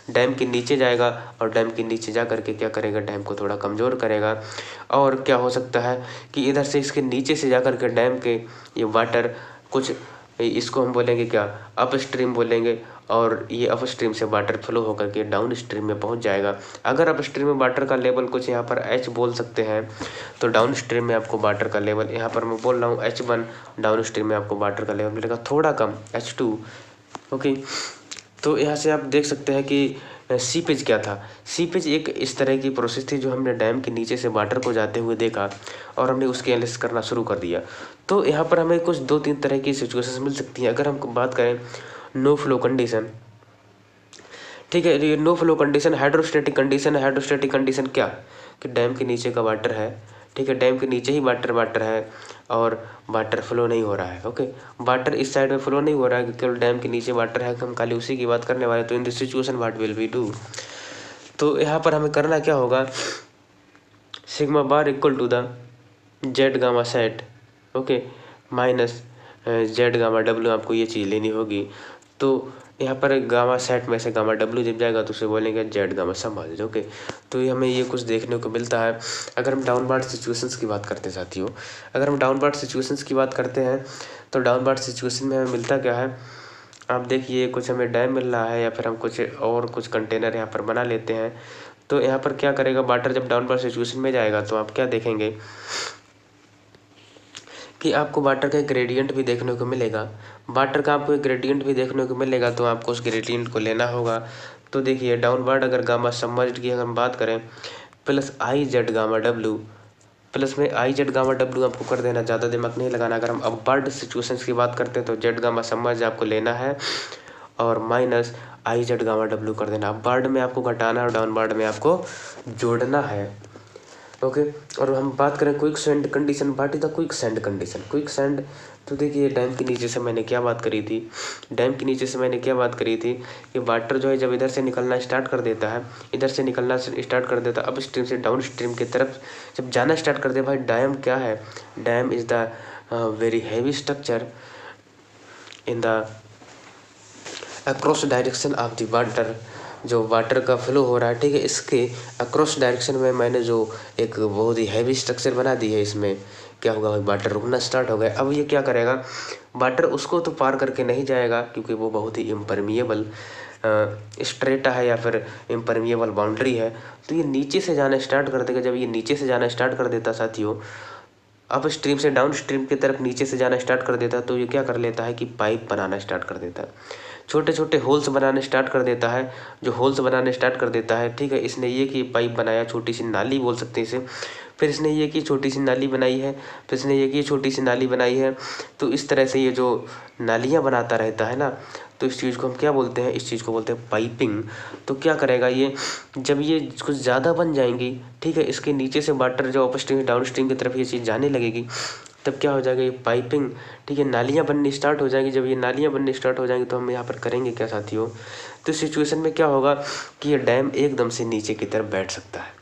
डैम के नीचे जाएगा और डैम के नीचे जा करके क्या करेगा, डैम को थोड़ा कमज़ोर करेगा। और क्या हो सकता है कि इधर से इसके नीचे से जा करके डैम के ये वाटर कुछ, इसको हम बोलेंगे क्या, अप स्ट्रीम बोलेंगे, और ये अप स्ट्रीम से वाटर फ्लो होकर के डाउन स्ट्रीम में पहुंच जाएगा। अगर अप स्ट्रीम में वाटर का लेवल कुछ यहाँ पर H बोल सकते हैं, तो डाउन स्ट्रीम में आपको वाटर का लेवल, यहाँ पर मैं बोल रहा हूँ H1, डाउन स्ट्रीम में आपको वाटर का लेवल मिलेगा थोड़ा कम H2। ओके, तो यहाँ से आप देख सकते हैं कि सीपेज क्या था। सीपेज एक इस तरह की प्रोसेस थी जो हमने डैम के नीचे से वाटर को जाते हुए देखा और हमने उसके एनालिसिस करना शुरू कर दिया। तो यहाँ पर हमें कुछ 2-3 तरह की सिचुएशंस मिल सकती हैं। अगर हम बात करें नो फ्लो कंडीशन, ठीक है, ये no flow condition hydrostatic condition है। हाइड्रोस्टैटिक कंडीशन क्या कि डैम के नीचे का वाटर है, ठीक है, डैम के नीचे ही वाटर है और वाटर फ्लो नहीं हो रहा है। ओके, वाटर इस साइड में फ्लो नहीं हो रहा है, केवल डैम के नीचे वाटर है, हम खाली उसी की बात करने वाले। तो in this situation what will we do, तो यहाँ पर हमें करना क्या होगा, sigma bar equal to the Z gamma sat, okay, minus Z gamma W, आपको ये चीज़ लेनी होगी। तो यहाँ पर गामा सेट में से गामा डब्ल्यू जब जाएगा तो उसे बोलेंगे जेड गामा समझ। ओके, तो हमें ये कुछ देखने को मिलता है। अगर हम डाउनवार्ड सिचुएशंस की बात करते हैं साथियों, अगर हम डाउनवार्ड सिचुएशंस की बात करते हैं तो डाउनवार्ड सिचुएशन में हमें मिलता क्या है, आप देखिए कुछ हमें डैम मिल रहा है या फिर हम कुछ कंटेनर यहाँ पर बना लेते हैं। तो यहाँ पर क्या करेगा, वाटर जब डाउनवार्ड सिचुएशन में जाएगा तो आप क्या देखेंगे कि आपको वाटर का एक ग्रेडियंट भी देखने को मिलेगा। तो आपको उस ग्रेडियंट को लेना होगा। तो देखिए डाउनवर्ड अगर गामा सबमर्ज्ड की अगर हम बात करें, प्लस आई जेड गामा डब्ल्यू, प्लस में आई जेड गामा डब्ल्यू आपको कर देना, ज़्यादा दिमाग नहीं लगाना। अगर हम अपवर्ड सिचुएशंस की बात करते हैं तो जेड गामा सबमर्ज आपको लेना है और minus i Z gamma W कर देना। अपवर्ड में आपको घटाना और डाउनवर्ड में आपको जोड़ना है। ओके, और हम बात करें quick sand condition, what is the quick sand condition, quick sand. तो देखिए डैम के नीचे से मैंने क्या बात करी थी कि वाटर जो है जब इधर से निकलना स्टार्ट कर देता है, अप स्ट्रीम से डाउन स्ट्रीम की तरफ जब जाना स्टार्ट कर दे, भाई डैम क्या है, dam is the very heavy structure in the across direction of the water जो वाटर का फ्लो हो रहा है, ठीक है, इसके अक्रॉस डायरेक्शन में मैंने जो एक बहुत ही हैवी स्ट्रक्चर बना दी है, इसमें क्या होगा भाई, वाटर रुकना स्टार्ट हो गया। अब ये क्या करेगा, वाटर उसको तो पार करके नहीं जाएगा क्योंकि वो बहुत ही इम्परमिएबल स्ट्रेटा है या फिर इम्परमिएबल बाउंड्री है, तो ये नीचे से जाना स्टार्ट कर देगा। जब ये नीचे से जाना स्टार्ट कर देता साथियों, अप स्ट्रीम से डाउन स्ट्रीम की तरफ नीचे से जाना स्टार्ट कर देता है, तो ये क्या कर लेता है कि पाइप बनाना स्टार्ट कर देता है, छोटे छोटे होल्स बनाने स्टार्ट कर देता है। जो होल्स बनाने स्टार्ट कर देता है, ठीक है, इसने ये कि पाइप बनाया, छोटी सी नाली बोल सकते हैं इसे, फिर इसने ये कि छोटी सी नाली बनाई है, फिर इसने ये कि छोटी सी नाली बनाई है। तो इस तरह से ये जो नालियाँ बनाता रहता है ना, तो इस चीज़ को हम क्या बोलते हैं, इस चीज़ को बोलते हैं पाइपिंग। तो क्या करेगा ये, जब ये कुछ ज़्यादा बन जाएंगी, ठीक है, इसके नीचे से वाटर जो अप स्ट्रीम डाउन स्ट्रीम की तरफ ये चीज़ जाने लगेगी, तब क्या हो जाएगा, ये पाइपिंग, ठीक है, नालियाँ बननी स्टार्ट हो जाएगी। जब ये नालियाँ बननी स्टार्ट हो जाएंगी तो हम यहाँ पर करेंगे क्या साथियों, तो सिचुएशन में क्या होगा कि ये डैम एकदम से नीचे की तरफ बैठ सकता है,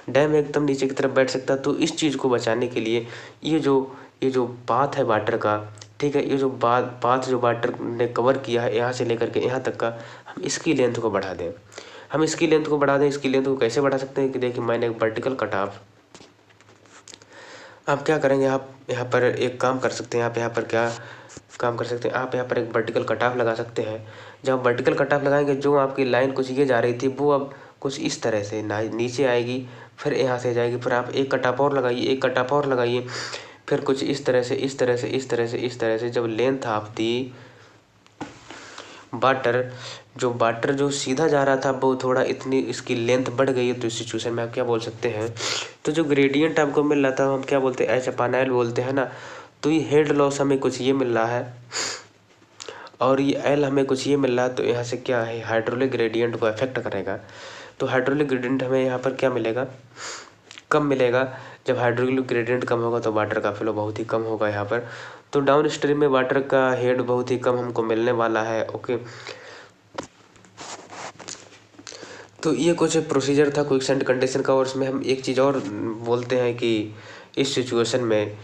डैम एकदम नीचे की तरफ बैठ सकता है। तो इस चीज़ को बचाने के लिए ये जो पाथ है वाटर का, ठीक है, ये जो पाथ जो वाटर ने कवर किया है यहाँ से लेकर के यहाँ तक का, हम इसकी लेंथ को बढ़ा दें। इसकी लेंथ को कैसे बढ़ा सकते हैं कि देखिए, मैंने एक वर्टिकल कटाव, आप क्या करेंगे, आप यहाँ पर एक काम कर सकते हैं, आप यहाँ पर क्या काम कर सकते हैं, आप यहाँ पर एक वर्टिकल कटाव लगा सकते हैं। जब वर्टिकल कटाव लगाएंगे, जो आपकी लाइन कुछ ये जा रही थी वो अब कुछ इस तरह से नीचे आएगी, फिर यहाँ से जाएगी, फिर आप एक कटाव और लगाइए, एक कटाव और लगाइए, फिर कुछ इस तरह से इस तरह से इस तरह से इस तरह से। जब लेंथ आपकी वाटर जो सीधा जा रहा था वो थोड़ा इतनी इसकी लेंथ बढ़ गई है, तो इस सिचुएशन में आप क्या बोल सकते हैं, तो जो ग्रेडियंट आपको मिल रहा था हम क्या बोलते हैं, H/L बोलते हैं ना। तो ये हेड लॉस हमें कुछ ये मिल रहा है और ये L हमें कुछ ये मिल रहा है, तो यहाँ से क्या है, हाइड्रोलिक ग्रेडियंट को अफेक्ट करेगा। तो हाइड्रोलिक ग्रेडियंट हमें यहाँ पर क्या मिलेगा, कम मिलेगा। जब हाइड्रोलिक ग्रेडियंट कम होगा तो वाटर का फ्लो बहुत ही कम होगा यहाँ पर। तो डाउन स्ट्रीम में वाटर का हेड बहुत ही कम हमको मिलने वाला है। ओके, तो ये कुछ प्रोसीजर था क्विकसेंट कंडीशन का। और इसमें हम एक चीज़ और बोलते हैं कि इस सिचुएशन में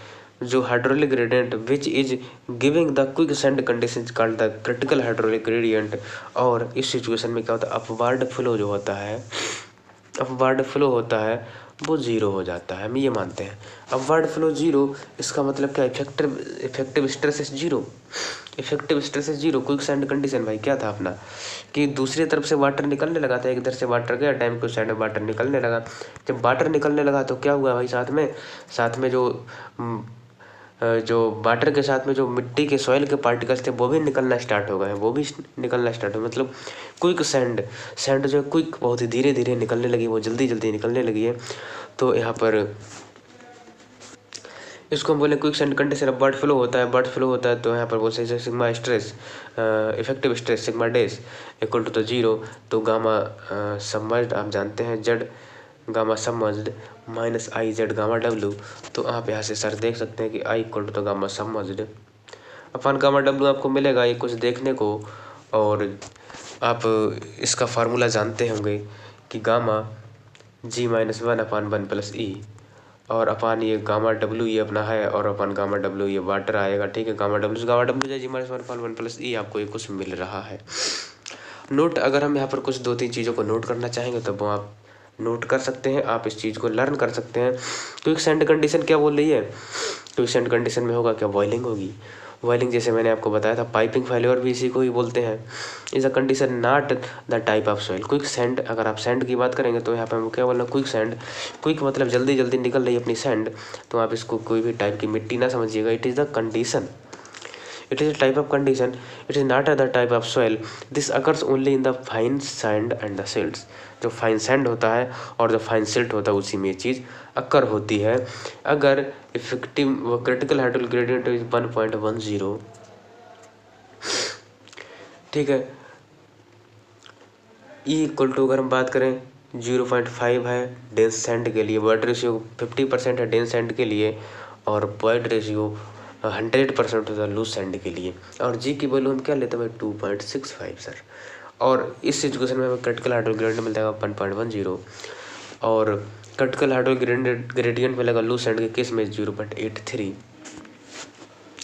जो hydraulic gradient which is giving the quicksand condition called the critical hydraulic gradient. और इस सिचुएशन में क्या होता है, अपवर्ड फ्लो जो होता है, अपवर्ड फ्लो होता है वो ज़ीरो हो जाता है, हम ये मानते हैं। अपवर्ड फ्लो ज़ीरो, इसका मतलब क्या, effective stress zero, effective stress zero. Quicksand condition भाई क्या था अपना कि दूसरी तरफ से वाटर निकलने लगा था, एक इधर से वाटर गया, डैम के साइड में वाटर निकलने लगा। जब वाटर निकलने लगा तो क्या हुआ भाई, साथ में जो वाटर के साथ में जो मिट्टी के सॉइल के पार्टिकल्स थे वो भी निकलना स्टार्ट हो गए हैं, वो भी निकलना स्टार्ट हो, मतलब क्विक सैंड जो क्विक बहुत ही धीरे धीरे निकलने लगी, वो जल्दी जल्दी निकलने लगी है। तो यहाँ पर इसको हम बोले quick sand condition. Upward flow होता है, तो यहाँ पर बोल सकते हैं sigma stress, effective stress sigma dash equal to the zero. तो गामा सबमर्ज्ड आप जानते हैं, Z gamma submerged minus i Z gamma W. तो आप यहाँ से सर देख सकते हैं कि i equal to the gamma submerged upon gamma W आपको मिलेगा ये कुछ देखने को। और आप इसका फार्मूला जानते होंगे कि गामा G-1/1 + E और अपान ये गामा डब्ल्यू ये अपना है, और अपन गामा डब्ल्यू ये वाटर आएगा, ठीक है। गामा डब्ल्यू G-1/1 + E आपको ये कुछ मिल रहा है। नोट, अगर हम यहाँ पर कुछ 2-3 चीज़ों को नोट करना चाहेंगे तो वो आप नोट कर सकते हैं, आप इस चीज़ को लर्न कर सकते हैं। क्विकसेंट कंडीशन क्या बोल रही है, क्विकसेंट कंडीशन में होगा क्या, बॉइलिंग होगी। बॉइलिंग जैसे मैंने आपको बताया था, पाइपिंग फेल्योर भी इसी को ही बोलते हैं। Is a condition not the type of soil. Quick sand, अगर आप सैंड की बात करेंगे तो यहाँ पर हम क्या बोल रहे हैं, क्विक सैंड, क्विक मतलब जल्दी जल्दी निकल रही है अपनी सैंड, तो आप इसको कोई भी टाइप की मिट्टी ना समझिएगा। It is the condition, it is a type of condition, it is not other type of soil. This occurs only in the fine sand and the silts. जो फाइन सैंड होता है और जो फाइन सिल्ट होता है उसी में ये चीज़ अक्कर होती है। अगर effective critical hydraulic gradient is 1.10, ठीक है, ई इक्वल टू, अगर हम बात करें 0.5 है डेंस सैंड के लिए, वर्ड रेशियो 50% है डेंस सैंड के लिए, और वर्ड रेशियो 100% होता है लूज सैंड के लिए। और जी की वैल्यू हम क्या लेते हैं भाई, 2.65 सर। और इस सिचुएशन में हमें क्रिटिकल हाइड्रोलिक ग्रेडियंट मिल जाएगा 1.10, और क्रिटिकल हाइड्रोलिक ग्रेडियंट मिलेगा लूज सैंड के केस में 0.83।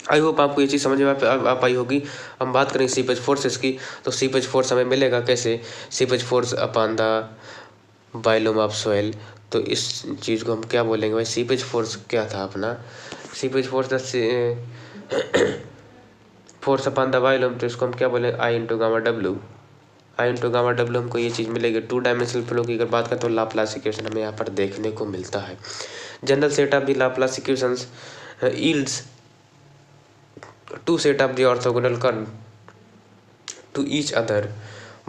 आई होप आपको ये चीज़ समझ में आप आई होगी। हम बात करें सीपेज फोर्सेस की, तो सीपेज फोर्स हमें मिलेगा कैसे, seepage force upon the volume of soil. तो इस चीज़ को हम क्या बोलेंगे भाई, सीपेज फोर्स क्या था अपना, seepage force force upon the volume, तो इसको हम क्या बोले, i into gamma W. I into gamma W हमको ये चीज़ मिलेगी। 2 डायमेंशनल फ्लो की अगर बात करें तो लाप्लास इक्वेशन हमें यहाँ पर देखने को मिलता है। General set of the Laplace equations yields 2 set of the orthogonal curve to each other,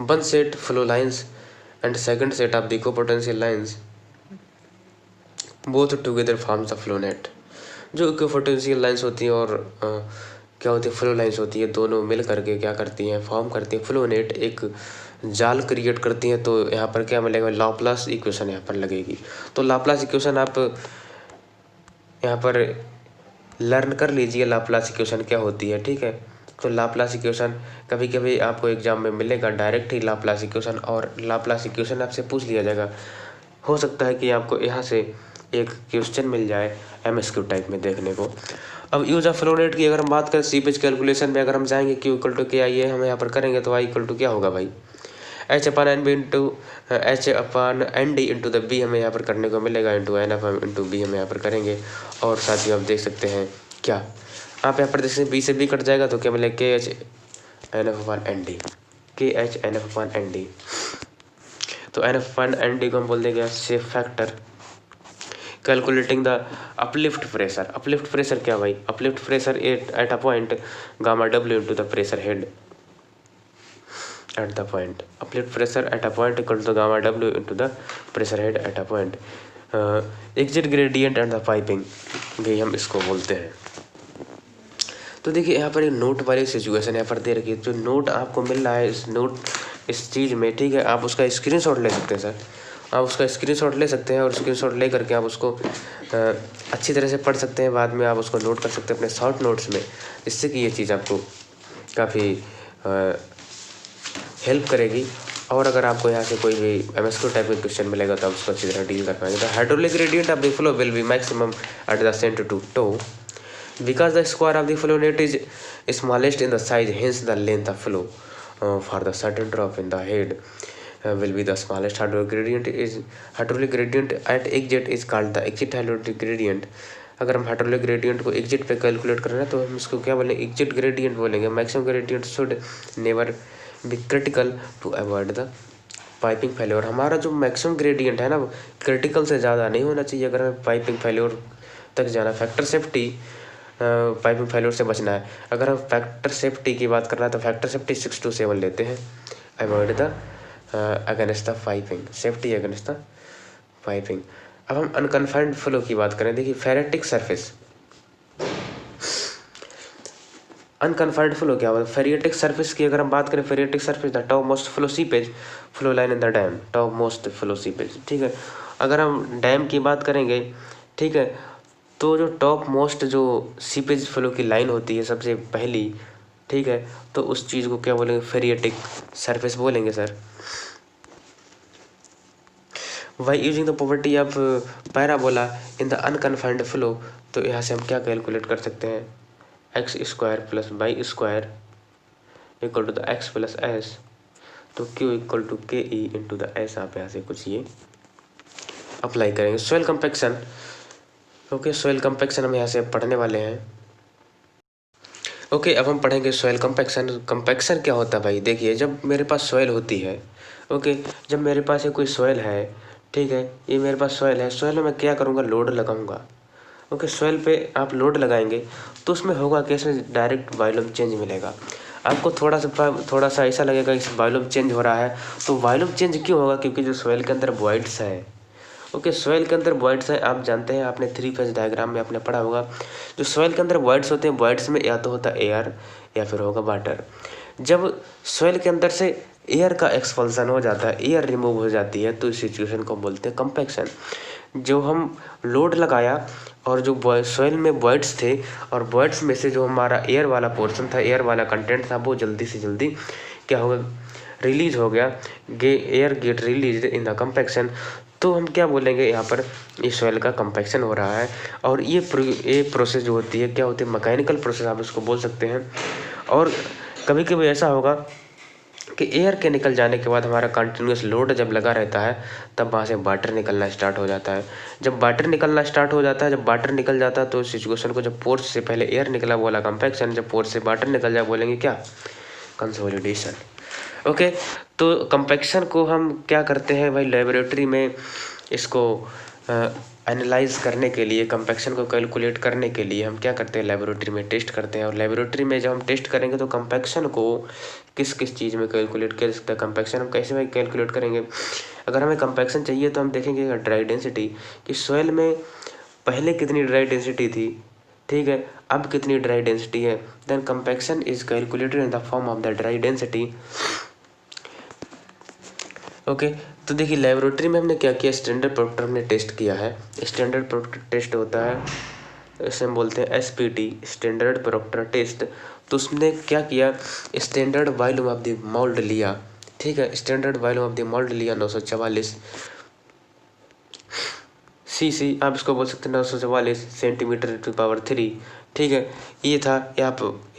one set flow lines and second set of the copotential lines, both together forms the flow net। जो कोपोटेंशियल lines होती हैं और क्या होती है, flow lines होती है, दोनों मिल करके क्या करती हैं, फॉर्म करती हैं फ्लो नेट, एक जाल क्रिएट करती हैं। तो यहाँ पर क्या मिलेगा, लाप्लास इक्वेशन यहाँ पर लगेगी। तो लाप्लास इक्वेशन आप यहाँ पर लर्न कर लीजिए, लाप्लास इक्वेशन क्या होती है, ठीक है। तो लाप्लास इक्वेशन कभी कभी आपको एग्जाम में मिलेगा डायरेक्ट ही लाप्लास इक्वेशन, और लाप्लास इक्वेशन आपसे पूछ लिया जाएगा। हो सकता है कि आपको यहाँ से एक क्वेश्चन मिल जाए MSQ टाइप में देखने को। अब यूज ऑफ फ्लो रेट की अगर हम बात करें सीपेज कैलकुलेशन में, अगर हम जाएंगे Q इक्वल टू के आई हम यहाँ पर करेंगे, तो I इक्वल टू क्या होगा भाई, H upon N B into H upon N D into the B हमें यहाँ पर करने को मिलेगा, into N F into B हम यहाँ पर करेंगे। और साथ ही आप देख सकते हैं क्या, आप यहाँ पर देख सकते हैं बी से बी कट जाएगा तो क्या मिलेगा, के एच एन एफ अपन एन डी, के एच एन एफ अपन एन डी। तो एन एफ अपन एन डी को हम बोल देंगे safe factor. Calculating the uplift pressure, uplift pressure क्या भाई, uplift pressure at a point gamma W into the pressure head at the point, uplift pressure at a point equal to gamma w into the pressure head at a point, exit gradient and the piping, ये हम इसको बोलते हैं। तो देखिए यहाँ पर एक नोट वाली सिचुएशन यहाँ पर दे रखी है, जो नोट आपको मिल रहा है इस चीज़ में, ठीक है, आप उसका स्क्रीनशॉट ले सकते हैं सर, आप उसका स्क्रीनशॉट ले सकते हैं और स्क्रीनशॉट ले करके आप उसको अच्छी तरह से पढ़ सकते हैं, बाद में आप उसको नोट कर सकते हैं अपने शॉर्ट नोट्स में, जिससे कि ये चीज़ आपको काफ़ी हेल्प करेगी। और अगर आपको यहाँ से कोई भी MSQ टाइप का क्वेश्चन मिलेगा तो आप उसको अच्छी तरह डील कर पाएंगे। The hydraulic gradient of the flow will be maximum at the centre to toe, because the square of the flow net is smallest in the size, hence the length of flow for the certain drop in the head will be the smallest hydraulic gradient at exit is called the exit hydraulic gradient। अगर हम hydraulic gradient को exit पे calculate कर रहे हैं तो हम इसको क्या बोलेंगे, एग्जिट ग्रेडियंट बोलेंगे। Maximum gradient should never be critical to avoid the piping failure. हमारा जो मैक्सिमम ग्रेडियंट है ना, वो क्रिटिकल से ज़्यादा नहीं होना चाहिए अगर हमें पाइपिंग फेल्योर तक जाना। फैक्टर सेफ्टी, पाइपिंग फेल्योर से बचना है। अगर हम फैक्टर सेफ्टी की बात कर रहे हैं तो फैक्टर सेफ्टी 6 to 7 लेते हैं। Avoid the against the piping, safety against the piping. अब हम अनकन्फाइंड फ्लो की बात करें, देखिए फेरेटिक सरफेस, अनकन्फाइंड फ्लो क्या होता है, फेरिएटिक सरफेस की अगर हम बात करें, phreatic surface the top most flow seepage flow line in the dam, top most flow seepage, ठीक है। अगर हम डैम की बात करेंगे, ठीक है, तो जो टॉप मोस्ट जो सीपेज फ्लो की लाइन होती है सबसे पहली, ठीक है, तो उस चीज़ को क्या बोलेंगे, फेरिएटिक सरफेस बोलेंगे sir. By using the property of parabola in the unconfined flow, तो यहाँ से हम क्या कैलकुलेट कर सकते हैं, X square plus Y square equal to the X plus S, तो Q equal to K E into the S. आप यहाँ से कुछ ये अप्लाई करेंगे। Soil compaction, okay, soil compaction हम यहाँ से पढ़ने वाले हैं। ओके, अब हम पढ़ेंगे सॉइल कंपैक्शन। कंपैक्शन क्या होता है भाई, देखिए जब मेरे पास सॉइल होती है, ओके, जब मेरे पास ये कोई सॉइल है, ठीक है, ये मेरे पास सॉइल है, सॉइल में मैं क्या करूँगा, लोड लगाऊंगा। ओके, सॉइल पे आप लोड लगाएंगे तो उसमें होगा कि इसमें डायरेक्ट वॉल्यूम चेंज मिलेगा। आपको थोड़ा सा ऐसा लगेगा कि वॉल्यूम चेंज हो रहा है, तो वॉल्यूम चेंज क्यों होगा, क्योंकि जो सॉइल के अंदर वॉइड्स है, ओके, सॉइल के अंदर वॉइड्स है, आप जानते हैं, आपने 3 फेज डायग्राम में आपने पढ़ा होगा, जो सॉइल के अंदर वॉइड्स होते हैं, वॉइड्स में या तो होता है एयर या फिर होगा वाटर। जब सॉइल के अंदर से एयर का एक्सपल्सन हो जाता है, एयर रिमूव हो जाती है, तो इस सिचुएशन को बोलते हैं कंपैक्शन। जो हम लोड लगाया और जो सॉइल में वॉइड्स थे, और वॉइड्स में से जो हमारा एयर वाला पोर्शन था, एयर वाला कंटेंट था, वो जल्दी से जल्दी क्या होगा, रिलीज हो गया, air get release in the compaction. तो हम क्या बोलेंगे यहाँ पर, ये सॉइल का कंपैक्शन हो रहा है। और ये प्रोसेस जो होती है क्या होती है, मैकेनिकल प्रोसेस आप इसको बोल सकते हैं। और कभी कभी ऐसा होगा कि एयर के निकल जाने के बाद हमारा कंटिन्यूस लोड जब लगा रहता है तब वहाँ से वाटर निकलना स्टार्ट हो जाता है। जब वाटर निकलना स्टार्ट हो जाता है, जब वाटर निकल जाता है तो सिचुएशन को, जब पोर्स से पहले एयर निकला बोला कंपैक्शन, जब पोर्स से वाटर निकल जाए बोलेंगे क्या, कंसोलिडेशन। ओके, तो कंपैक्शन को हम क्या करते हैं भाई, लेबोरेटरी में इसको एनालाइज करने के लिए, कंपैक्शन को कैलकुलेट करने के लिए हम क्या करते हैं, लेबोरेटरी में टेस्ट करते हैं। और लेबोरेटरी में जब हम टेस्ट करेंगे तो कंपैक्शन को किस किस चीज़ में कैलकुलेट कर सकते हैं, कंपैक्शन हम कैसे में कैलकुलेट करेंगे। अगर हमें कंपैक्शन चाहिए तो हम देखेंगे ड्राई डेंसिटी, कि सॉइल में पहले कितनी ड्राई डेंसिटी थी, ठीक है, अब कितनी ड्राई डेंसिटी है। Then compaction is calculated in the form of the dry density. Okay, तो देखिए लेबोरेटरी में हमने क्या किया, स्टैंडर्ड प्रोडक्ट हमने टेस्ट किया है। स्टैंडर्ड प्रोडक्ट टेस्ट होता है, इसे हम बोलते हैं SPT, स्टैंडर्ड प्रोडक्ट टेस्ट। तो उसने क्या किया, standard volume of the mould लिया, ठीक है, standard volume of the mould लिया 944 cc, आप इसको बोल सकते हैं 944 सेंटीमीटर टू पावर 3, ठीक है, ये था। या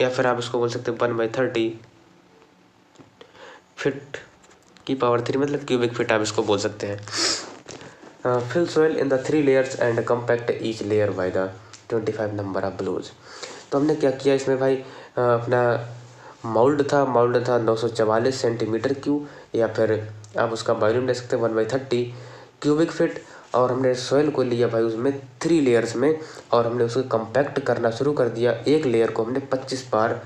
फिर आप इसको बोल सकते हैं 1/30 फीट की पावर 3, मतलब क्यूबिक फीट आप इसको बोल सकते हैं। Fill soil in the 3 layers and compact each layer by the 25 number of blows. तो हमने क्या किया इसमें भाई, अपना मोल्ड था 944 सेंटीमीटर क्यूब, या फिर आप उसका वॉल्यूम ले सकते हैं 1/30 क्यूबिक फीट। और हमने सॉइल को लिया भाई उसमें 3 लेयर्स में, और हमने उसको कंपैक्ट करना शुरू कर दिया। एक लेयर को हमने 25 बार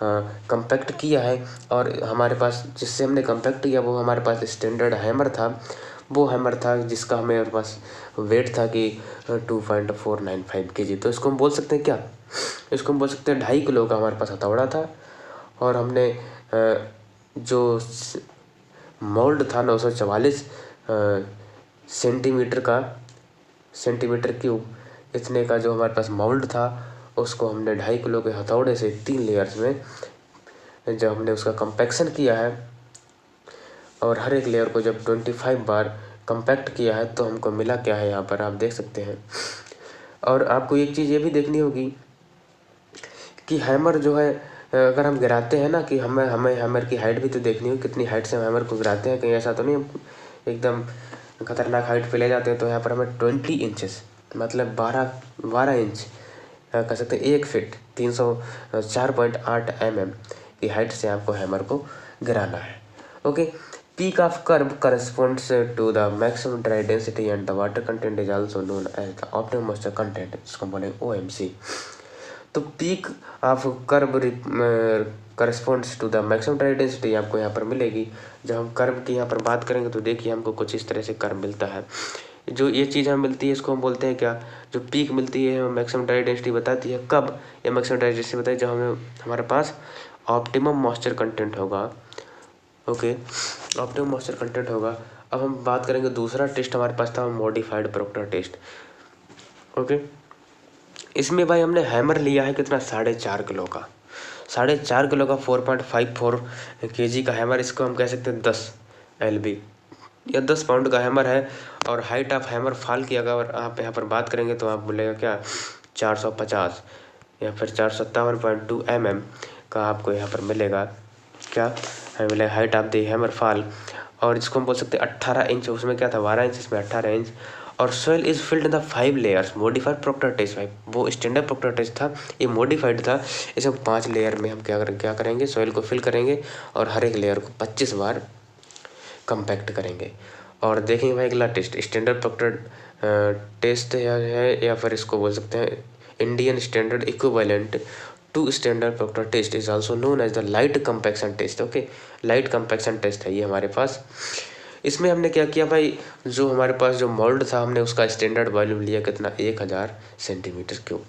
कंपैक्ट किया है। और हमारे पास जिससे हमने कंपैक्ट किया वो हमारे पास स्टैंडर्ड हैमर था, वो हैमर था जिसका हमें पास वेट था कि 2.495 kg। तो इसको हम बोल सकते हैं क्या, इसको हम बोल सकते हैं 2.5 किलो का हमारे पास हथौड़ा था। और हमने जो मोल्ड था 944 सेंटीमीटर क्यूब, इतने का जो हमारे पास मोल्ड था, उसको हमने 2.5 किलो के हथौड़े से 3 लेयर्स में जब हमने उसका कंपैक्शन किया है, और हर एक लेयर को जब 25 बार कंपैक्ट किया है, तो हमको मिला क्या है, यहाँ पर आप देख सकते हैं। और आपको एक चीज़ ये भी देखनी होगी कि हैमर जो है, अगर हम गिराते हैं ना, कि हमें हैमर की हाइट भी तो देखनी होगी, कितनी हाइट से हम हैमर को गिराते हैं। कहीं ऐसा तो नहीं हम एकदम खतरनाक हाइट पे ले जाते हैं। तो यहाँ पर हमें 20 इंचेस, मतलब 12 इंच कह सकते हैं, 1 फीट 304.8 mm की हाइट से आपको हैमर को गिराना है। Okay, peak of curve corresponds to the maximum dry density and the water content is also known as the optimum moisture content, जिसको बोलेंगे OMC। तो peak of curve corresponds to the maximum dry density आपको यहाँ पर मिलेगी। जब हम curve की यहाँ पर बात करेंगे तो देखिए हमको कुछ इस तरह से कर्व मिलता है। जो ये चीज़ हमें मिलती है इसको हम बोलते हैं क्या, जो पीक मिलती है मैक्सिमम ड्राई डेंसिटी बताती है कब, या मैक्सिमम ड्राई डेंसिटी बताती है जब हमें हमारे पास ऑप्टिमम मॉइस्चर कंटेंट होगा। ओके, ऑप्टिमम मॉइस्चर कंटेंट होगा। अब हम बात करेंगे दूसरा टेस्ट हमारे पास था, मॉडिफाइड प्रोक्टर टेस्ट। ओके, इसमें भाई हमने हैमर लिया है कितना, 4.5 किलो का, 4.5 किलो का 4.54 kg का हैमर, इसको हम कह सकते हैं 10 LB या 10 पाउंड का हैमर है। और हाइट ऑफ हैमर फॉल की अगर आप यहाँ पर बात करेंगे तो आप बोलेगा क्या, 450 या फिर 457.2 mm का आपको यहाँ पर मिलेगा। क्या हमें मिलेगा height of the hammer fall. और इसको हम बोल सकते हैं 18 इंच, उसमें क्या था 12 इंच, इसमें 18 इंच। और soil is filled in the 5 layers, modified Proctor test भाई, वो स्टैंडर्ड प्रोक्टर टेस्ट था, ये मॉडिफाइड था। इसे 5 लेयर में हम क्या करेंगे, सॉइल को फिल करेंगे और हर एक लेयर को 25 बार कंपैक्ट करेंगे। और देखेंगे भाई अगला टेस्ट, स्टैंडर्ड प्रोक्टर टेस्ट है, या फिर इसको बोल सकते हैं Indian standard equivalent to standard Proctor test is also known as the light compaction test. Okay, light compaction test है ये हमारे पास। इसमें हमने क्या किया भाई, जो हमारे पास जो मोल्ड था हमने उसका स्टैंडर्ड वॉल्यूम लिया कितना, 1000 सेंटीमीटर क्यूब।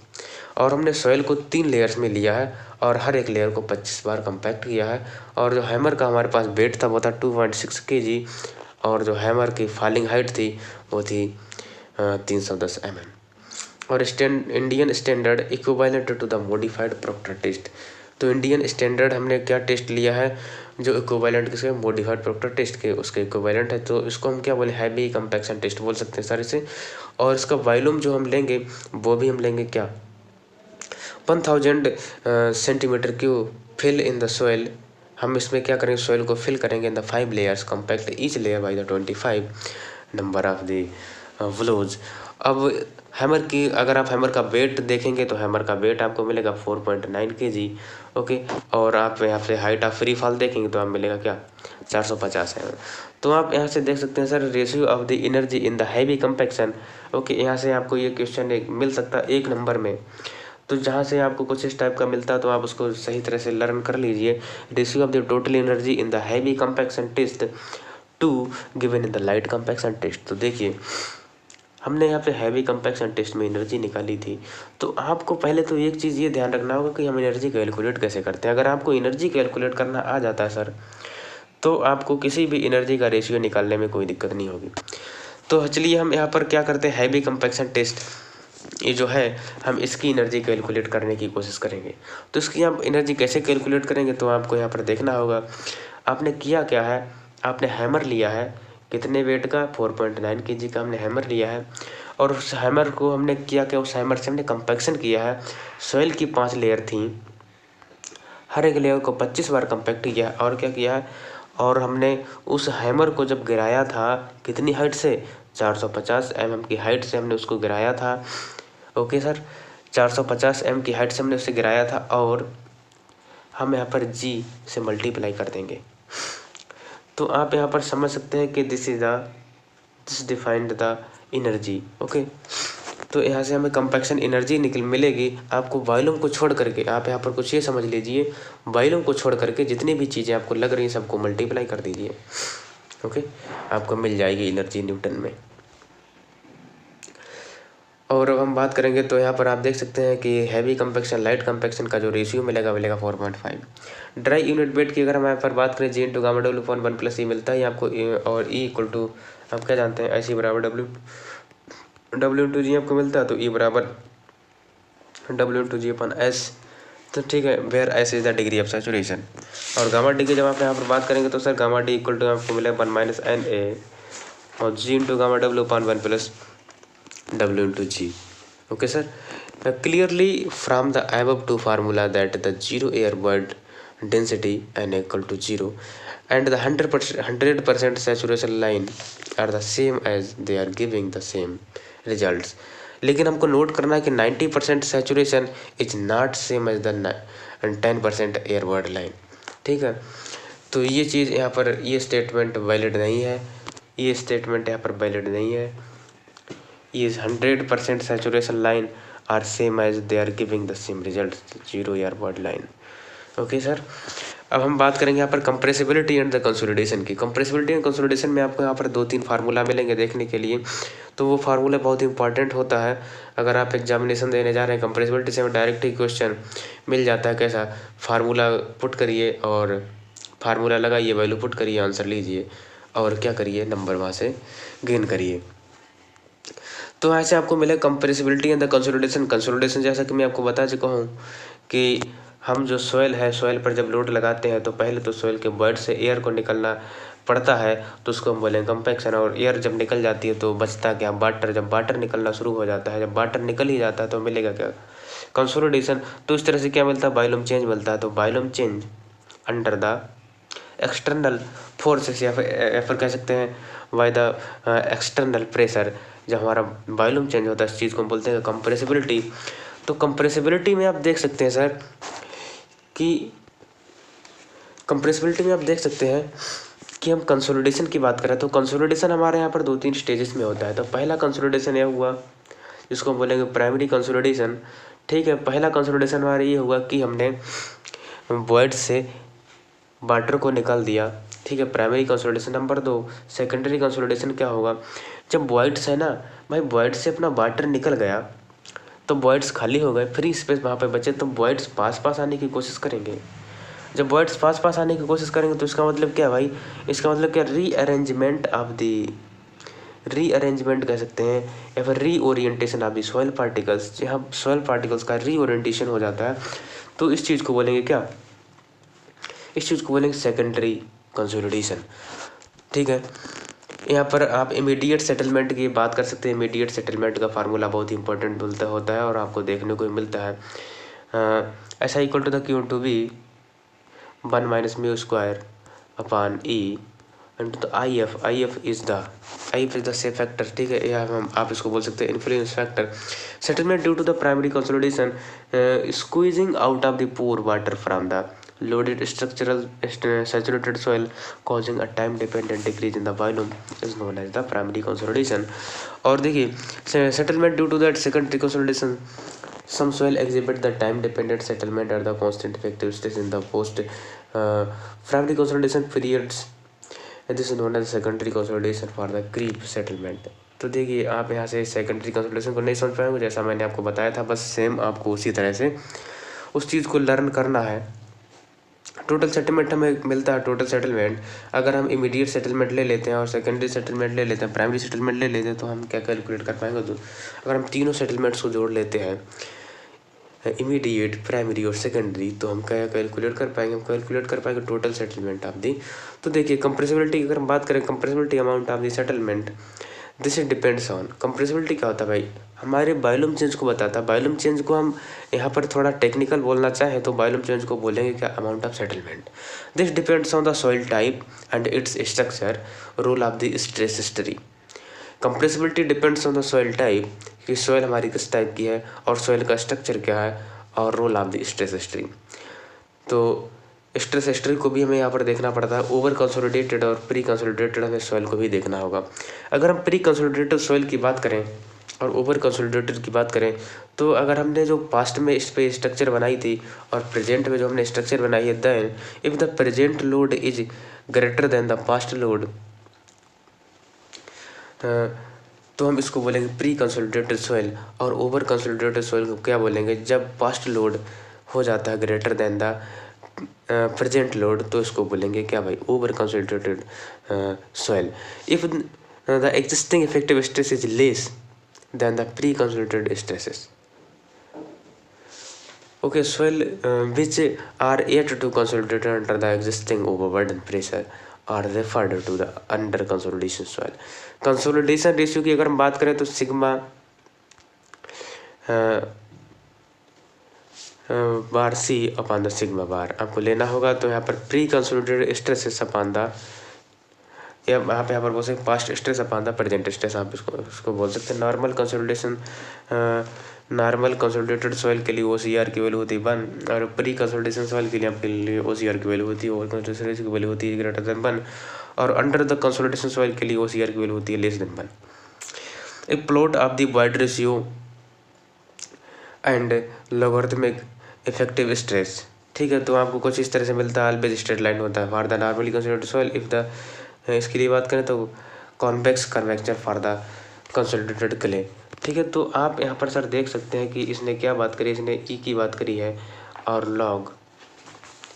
और हमने सॉइल को 3 लेयर्स में लिया है और हर एक लेयर को 25 बार कंपैक्ट किया है। और जो हैमर का हमारे पास वेट था वो था 2.6 kg, और जो हैमर की फॉलिंग हाइट थी वो थी 310 mm। और Indian standard equivalent to the modified Proctor test, तो इंडियन स्टैंडर्ड हमने क्या टेस्ट लिया है, जो इक्विवेलेंट किसके, मॉडिफाइड प्रोक्टर टेस्ट के उसके इक्विवेलेंट है, तो इसको हम क्या बोले, हैवी कंपैक्शन टेस्ट बोल सकते हैं सर इसे। और इसका वॉल्यूम जो हम लेंगे वो भी हम लेंगे क्या, 1000 centimetre cube fill in the soil. हम इसमें क्या करेंगे, सॉइल को फिल करेंगे in the 5 layers, compact each layer by the 25 number of the blows. अब हैमर की, अगर आप हैमर का वेट देखेंगे तो हैमर का वेट आपको मिलेगा 4.9 kg, ओके। और आप यहाँ से हाइट ऑफ फ्री फॉल देखेंगे तो आप मिलेगा क्या, 450 है। तो आप यहाँ से देख सकते हैं sir, ratio of the energy in the heavy compaction, okay. यहाँ से आपको ये क्वेश्चन एक मिल सकता है 1 नंबर में। तो जहाँ से आपको कुछ इस टाइप का मिलता है तो आप उसको सही तरह से लर्न कर लीजिए। Ratio of the total energy in the heavy compaction test to given in the light compaction test. तो देखिए हमने यहाँ पे हैवी कंपैक्शन टेस्ट में एनर्जी निकाली थी, तो आपको पहले तो एक चीज़ ये ध्यान रखना होगा कि हम एनर्जी कैलकुलेट कैसे करते हैं। अगर आपको एनर्जी कैलकुलेट करना आ जाता है सर, तो आपको किसी भी एनर्जी का रेशियो निकालने में कोई दिक्कत नहीं होगी। तो चलिए हम यहाँ पर क्या करते हैं, हैवी कंपैक्शन टेस्ट ये जो है हम इसकी एनर्जी कैलकुलेट करने की कोशिश करेंगे। तो इसकी हम एनर्जी कैसे कैलकुलेट करेंगे, तो आपको यहाँ पर देखना होगा। आपने किया क्या है, आपने हैमर लिया है, कितने वेट का, 4.9 kg का हमने हैमर लिया है। और उस हैमर को हमने किया क्या, उस हैमर से हमने कंपैक्शन किया है। सॉइल की 5 लेयर थी, हर एक लेयर को 25 बार कंपैक्ट किया। और क्या किया है, और हमने उस हैमर को जब गिराया था, कितनी हाइट से, 450 mm की हाइट से हमने उसको गिराया था, ओके सर। 450 mm की हाइट से हमने उसे गिराया था, और हम यहाँ पर g से मल्टीप्लाई कर देंगे। तो आप यहाँ पर समझ सकते हैं कि this defined the energy, okay. तो यहाँ से हमें कंपैक्शन एनर्जी मिलेगी आपको वॉल्यूम को छोड़ करके। आप यहाँ पर कुछ ये समझ लीजिए, वॉल्यूम को छोड़ करके जितनी भी चीज़ें आपको लग रही हैं सबको मल्टीप्लाई कर दीजिए, ओके। आपको मिल जाएगी एनर्जी न्यूटन में। और अब हम बात करेंगे तो यहाँ पर आप देख सकते हैं कि हैवी कंपैक्शन लाइट कंपैक्शन का जो रेशियो मिलेगा 4.5। ड्राई यूनिट वेट की अगर हम यहाँ पर बात करें, G × गामा W / 1 + E मिलता है आपको, और E = आप क्या जानते हैं, IC = W × G आपको मिलता है, तो E = W × G/S। तो ठीक है, where S is the degree of saturation. और गामा डी की जब आप यहाँ पर बात करेंगे तो सर गामा डी = आपको मिलेगा 1 - NA, और G × gamma W / 1 + W × G, okay sir. Clearly from the above two formula that the zero air void density Na = 0 and the 100% saturation line are the same as they are giving the same results. लेकिन हमको note करना है कि 90% saturation is not same as the 10% air void line, ठीक है। तो ये चीज़ यहाँ पर, ये स्टेटमेंट वैलिड नहीं है, ये स्टेटमेंट यहाँ पर वैलिड नहीं है। is 100% saturation line are same as they are giving the same results, zero air void line, okay sir. अब हम बात करेंगे यहाँ पर कंप्रेसिबिलिटी एंड द कंसोलिडेशन की। कंप्रेसिबिलिटी एंड कंसोलिडेशन में आपको यहाँ पर 2-3 फार्मूला मिलेंगे देखने के लिए, तो वो फार्मूला बहुत इंपॉर्टेंट होता है। अगर आप एग्जामिनेशन देने जा रहे हैं कंप्रेसिबिलिटी से, डायरेक्ट ही क्वेश्चन मिल जाता है। कैसा, फार्मूला पुट करिए और फार्मूला लगाइए, वैल्यू पुट करिए, आंसर लीजिए, और क्या करिए, नंबर वहाँ से गेन करिए। तो ऐसे आपको मिले compressibility and the consolidation. Consolidation जैसा कि मैं आपको बता चुका हूँ कि हम जो सॉइल है, सॉइल पर जब लोड लगाते हैं तो पहले तो सॉइल के वॉइड से एयर को निकलना पड़ता है, तो उसको हम बोलेंगे कंपैक्शन। और एयर जब निकल जाती है तो बचता क्या, वाटर। जब वाटर निकलना शुरू हो जाता है, जब वाटर निकल ही जाता है तो मिलेगा क्या, कंसोलिडेशन। तो इस तरह से क्या मिलता है, वॉल्यूम चेंज मिलता है। तो volume change under the external forces, या फिर कह सकते हैं बाय द एक्सटर्नल प्रेशर। जब हमारा वॉल्यूम चेंज होता है, इस चीज़ को हम बोलते हैं कंप्रेसिबिलिटी। तो कंप्रेसिबिलिटी में आप देख सकते हैं सर कि कंप्रेसिबिलिटी में आप देख सकते हैं कि हम कंसोलिडेशन की बात करें तो कंसोलिडेशन हमारे यहाँ पर 2-3 स्टेजेस में होता है। तो पहला कंसोलिडेशन यह हुआ जिसको हम बोलेंगे प्राइमरी कंसोलिडेशन, ठीक है। पहला कंसोलिडेशन हमारा ये हुआ कि हमने वॉइड से वाटर को निकाल दिया, ठीक है, primary consolidation. Number 2 secondary consolidation क्या होगा, जब वॉइड्स है ना भाई, वॉइड से अपना वाटर निकल गया तो वॉइड्स खाली हो गए, फ्री स्पेस वहाँ पे बचे, तो वॉइड्स पास आने की कोशिश करेंगे। जब वॉइड्स पास आने की कोशिश करेंगे तो इसका मतलब क्या भाई, इसका मतलब क्या, रीअरेंजमेंट कह सकते हैं, या फिर reorientation of the soil particles. जहाँ सॉइल पार्टिकल्स का रीओरिएंटेशन हो जाता है तो इस चीज़ को बोलेंगे क्या, इस चीज़ को बोलेंगे सेकेंडरी कंसोलिडेशन। ठीक है, यहाँ पर आप इमीडिएट सेटलमेंट की बात कर सकते हैं। इमीडिएट सेटलमेंट का फार्मूला बहुत ही इंपॉर्टेंट होता है और आपको देखने को मिलता है ऐसा equal to the q to be 1 minus mu square upon E into the I F is the safe factor. ठीक है, या आप इसको बोल सकते हैं influence factor. Settlement due to the primary consolidation squeezing out of the pore water from the loaded structural saturated soil causing a time dependent decrease in the volume is known as the primary consolidation। और देखिए settlement due to that secondary consolidation, some soil exhibit the time dependent settlement at the constant effective stress in the post primary consolidation periods, and this is known as secondary consolidation for the creep settlement। तो देखिए आप यहाँ से secondary consolidation को नहीं समझ पाएंगे, जैसा मैंने आपको बताया था, बस सेम आपको उसी तरह से उस चीज़ को लर्न करना है। टोटल सेटलमेंट हमें मिलता है, टोटल सेटलमेंट अगर हम इमीडिएट सेटलमेंट ले लेते हैं और सेकेंडरी सेटलमेंट ले लेते हैं, प्राइमरी सेटलमेंट ले लेते हैं, तो हम क्या कैलकुलेट कर पाएंगे। तो अगर हम तीनों सेटलमेंट्स को जोड़ लेते हैं, इमीडिएट, प्राइमरी और सेकेंडरी, तो हम क्या कैलकुलेट कर पाएंगे, हम कैलकुलेट कर पाएंगे टोटल सेटलमेंट ऑफ दी। तो देखिए कंप्रेसिबिलिटी की अगर हम बात करें, compressibility amount of the settlement, this is depends on. Compressibility क्या होता है भाई, हमारे वॉल्यूम चेंज को बताता है। वॉल्यूम चेंज को हम यहाँ पर थोड़ा टेक्निकल बोलना चाहें तो वॉल्यूम चेंज को बोलेंगे क्या, amount of settlement. This depends on the soil type and its structure, role of the stress history. Compressibility depends on the soil type, कि सॉइल हमारी किस टाइप की है और सॉइल का स्ट्रक्चर क्या है, और role of the stress history. तो स्ट्रेस हिस्ट्री को भी हमें यहाँ पर देखना पड़ता है। ओवर कंसोलिडेटेड और प्री कंसोलिडेटेड हमें सॉइल को भी देखना होगा। अगर हम प्री कंसोलिडेटेड सॉइल की बात करें और ओवर कंसोलिडेटेड की बात करें, तो अगर हमने जो पास्ट में इस पे स्ट्रक्चर बनाई थी और प्रेजेंट में जो हमने स्ट्रक्चर बनाई है, then if the present load is greater than the past load, तो हम इसको बोलेंगे प्री कंसोलिडेटेड सॉइल। और ओवर कंसोलिडेटेड सॉइल को क्या बोलेंगे, जब पास्ट लोड हो जाता है greater than the present load, तो इसको बोलेंगे क्या भाई, over consolidated soil. If the existing effective stress is less than the pre consolidated stresses. Okay, soil which are yet to consolidate under the existing overburden pressure are referred to the under consolidation soil। Consolidation ratio की अगर हम बात करें तो sigma bar C upon the sigma bar आपको लेना होगा। तो यहाँ पर pre consolidated stress upon the, यहाँ पर बोल सकते past stress upon the present stress, आप इसको बोल सकते हैं। Normal consolidation, normal consolidated soil के लिए OCR की वैल्यू होती है 1, और प्री कंसोलिडेशन सॉइल के लिए आपके लिए OCR की वैल्यू होती है, ओवर कंसोलिडेशन की वैल्यू होती है ग्रेटर देन 1, और अंडर द कंसोलिडेशन सॉइल के लिए OCR की वैल्यू होती है लेस देन 1। एक plot of the void ratio and logarithmic effective stress. ठीक है, तो आपको कुछ इस तरह से मिलता है, ऑलवेज स्ट्रेट लाइन होता है for the normally consolidated soil. If the, इसके लिए बात करें तो convex curvature for the consolidated clay. ठीक है, तो आप यहाँ पर सर देख सकते हैं कि इसने क्या बात करी, इसने ई की बात करी है और लॉग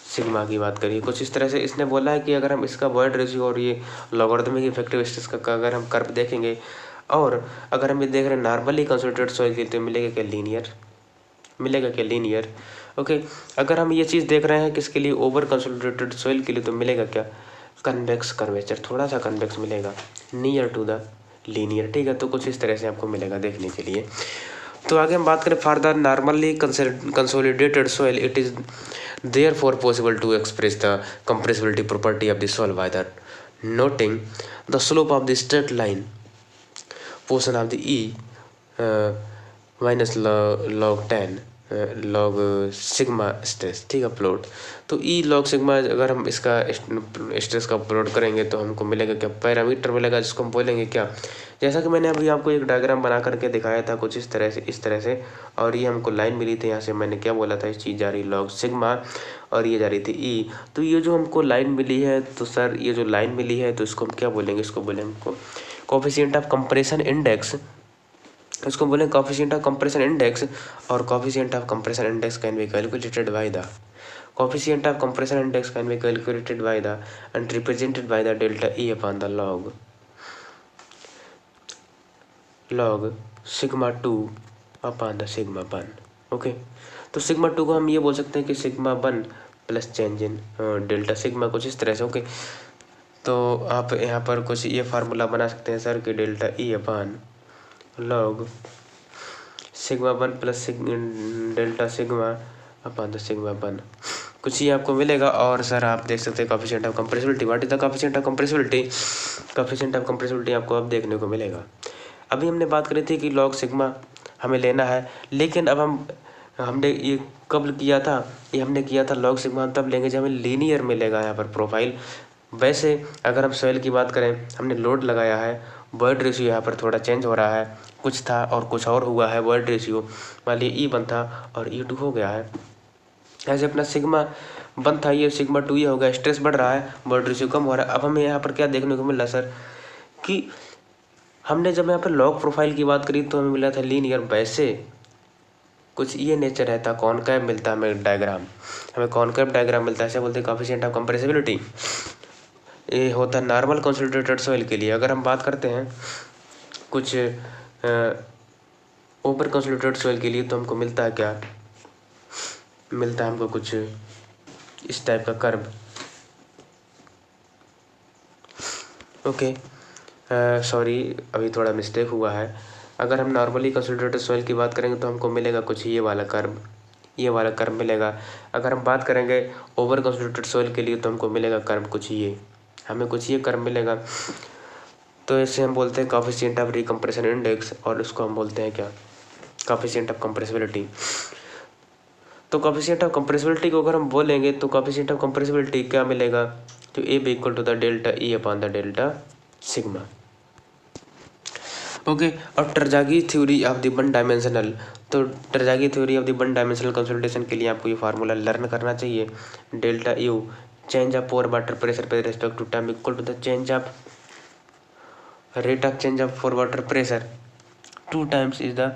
सिग्मा की बात करी है। कुछ इस तरह से इसने बोला है कि अगर हम इसका वॉइड रेशियो और ये लॉगरिथमिक इफेक्टिव स्ट्रेस का अगर हम कर्व देखेंगे, और अगर हम ये देख रहे हैं नॉर्मली कंसोलिडेटेड सॉइल के, तो मिलेगा क्या, लीनियर, मिलेगा क्या, लीनियर। ओके, अगर हम ये चीज़ देख रहे हैं किसके लिए, ओवर कंसोलिडेटेड सॉइल के लिए, तो मिलेगा क्या, कन्वेक्स कर्वेचर, थोड़ा सा कन्वेक्स मिलेगा, नियर टू द लीनियर। ठीक है, तो कुछ इस तरह से आपको मिलेगा देखने के लिए। तो आगे हम बात करें for the normally consolidated soil, it is therefore possible to express the compressibility property of the soil by the noting the slope of the straight line portion of the E minus log 10 log sigma stress. ठीक है, plot, तो ई log sigma अगर हम इसका stress का plot करेंगे तो हमको मिलेगा क्या, पैरामीटर मिलेगा, जिसको हम बोलेंगे क्या, जैसा कि मैंने अभी आपको एक डायग्राम बना करके दिखाया था कुछ इस तरह से, इस तरह से, और ये हमको लाइन मिली थी, यहाँ से मैंने क्या बोला था, इस चीज़ जा रही लॉग सिग्मा और ये जा रही थी ई। तो ये जो हमको लाइन मिली है, तो सर ये जो लाइन मिली है, तो इसको हम क्या बोलेंगे, इसको बोलेंगे हमको कोफिशिएंट ऑफ कंप्रेशन इंडेक्स, इसको बोलें कोफिशिएंट ऑफ कंप्रेशन इंडेक्स। और coefficient of compression index can be calculated by the, coefficient of compression index can be calculated by the end represented by the delta E upon the log sigma 2 upon the sigma 1। Okay, तो sigma 2 को हम ये बोल सकते हैं कि sigma 1 plus change in delta sigma, कुछ इस तरह से। ओके, तो आप यहाँ पर कुछ ये फार्मूला बना सकते हैं सर कि delta E upon log sigma 1 plus delta sigma upon the sigma 1, कुछ ही आपको मिलेगा। और सर आप देख सकते हैं coefficient of compressibility, what is the coefficient of compressibility, coefficient of compressibility आपको अब देखने को मिलेगा। अभी हमने बात करी थी कि लॉग सिग्मा हमें लेना है, लेकिन अब हमने ये कब किया था, ये हमने किया था लॉग सिग्मा तब लेंगे जब हमें लीनियर मिलेगा यहाँ पर प्रोफाइल। वैसे अगर हम सॉइल की बात करें, हमने लोड लगाया है, वॉइड रेशियो यहाँ पर थोड़ा चेंज हो रहा है, कुछ था और कुछ और हुआ है। वॉइड रेशियो मान लीजिए E1 था और E2 हो गया है। ऐसे अपना सिग्मा 1 था, ये सिग्मा 2 ये हो गया, स्ट्रेस बढ़ रहा है, वॉइड रेशियो कम हो रहा है। अब हमें यहाँ पर क्या देखने को मिल रहा है सर कि हमने जब यहाँ पर लॉग प्रोफाइल की बात करी तो हमें मिला था लीनियर, वैसे कुछ ये नेचर रहता, कॉनकैव मिलता है हमें डायग्राम, हमें कॉनकैव डायग्राम मिलता है, ऐसे बोलते हैं कोएफिशिएंट ऑफ कंप्रेसिबिलिटी। ये होता है नॉर्मल कंसोलिडेटेड सॉइल के लिए। अगर हम बात करते हैं कुछ ओवर कंसोलिडेटेड सॉइल के लिए तो हमको मिलता है क्या, मिलता है हमको कुछ इस टाइप का कर्व। ओके, सॉरी अभी थोड़ा मिस्टेक हुआ है। अगर हम नॉर्मली कंसोलिडेटेड सॉइल की बात करेंगे तो हमको मिलेगा कुछ ये वाला कर्व, ये वाला कर्व मिलेगा। अगर हम बात करेंगे ओवर कंसोलिडेटेड सॉइल के लिए तो हमको मिलेगा कर्व कुछ ये, हमें कुछ ये कर्व मिलेगा। तो इसे हम बोलते हैं कोएफिशिएंट ऑफ रिकम्प्रेशन इंडेक्स, और इसको हम बोलते हैं क्या, कोएफिशिएंट ऑफ कंप्रेसिबिलिटी। तो कोएफिशिएंट ऑफ कंप्रेसिबिलिटी को अगर हम बोलेंगे तो कोएफिशिएंट ऑफ कंप्रेसिबिलिटी क्या मिलेगा, तो A B equal to the delta E upon the delta sigma. Okay, और Terzaghi theory of the one dimensional, तो Terzaghi theory of the one dimensional consolidation के लिए आपको ये फार्मूला लर्न करना चाहिए। Delta U change of pore water pressure with respect to time equal to the change of rate of change of pore water pressure 2 times is the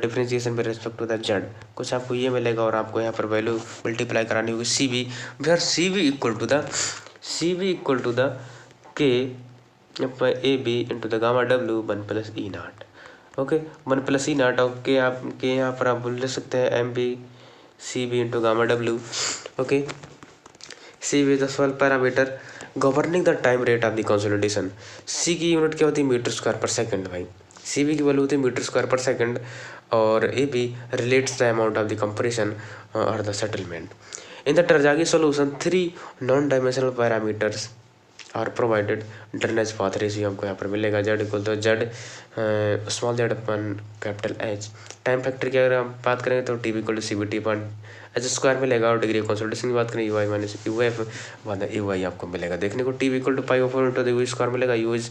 differentiation with respect to the Z. कुछ आपको ये मिलेगा और आपको यहाँ पर value multiply करानी होगी C B, where C B equal to the K A B into the gamma W 1 plus E naught. Okay, 1 plus E naught, और के आप के यहाँ पर आप बोल सकते हैं M B C B into gamma W. Okay, C B the soil parameter governing the time rate of the consolidation. C की यूनिट क्या होती है, मीटर स्क्वायर पर सेकंड। भाई सी बी की वैल्यू होती है मीटर स्क्वायर पर सेकंड, और A B relates the amount of the compression और the settlement. In the Terzaghi solution 3 non dimensional parameters are provided. Drainage path ratio हमको यहाँ पर मिलेगा Z equal to Z small Z upon capital H. Time factor की अगर हम बात करेंगे तो T B equal to C B T point H square मिलेगा, और डिग्री ऑफ कंसोलिडेशन की बात करें U I minus you F one U I आपको मिलेगा देखने को। T B equal to pi of 4 into the U square मिलेगा, U is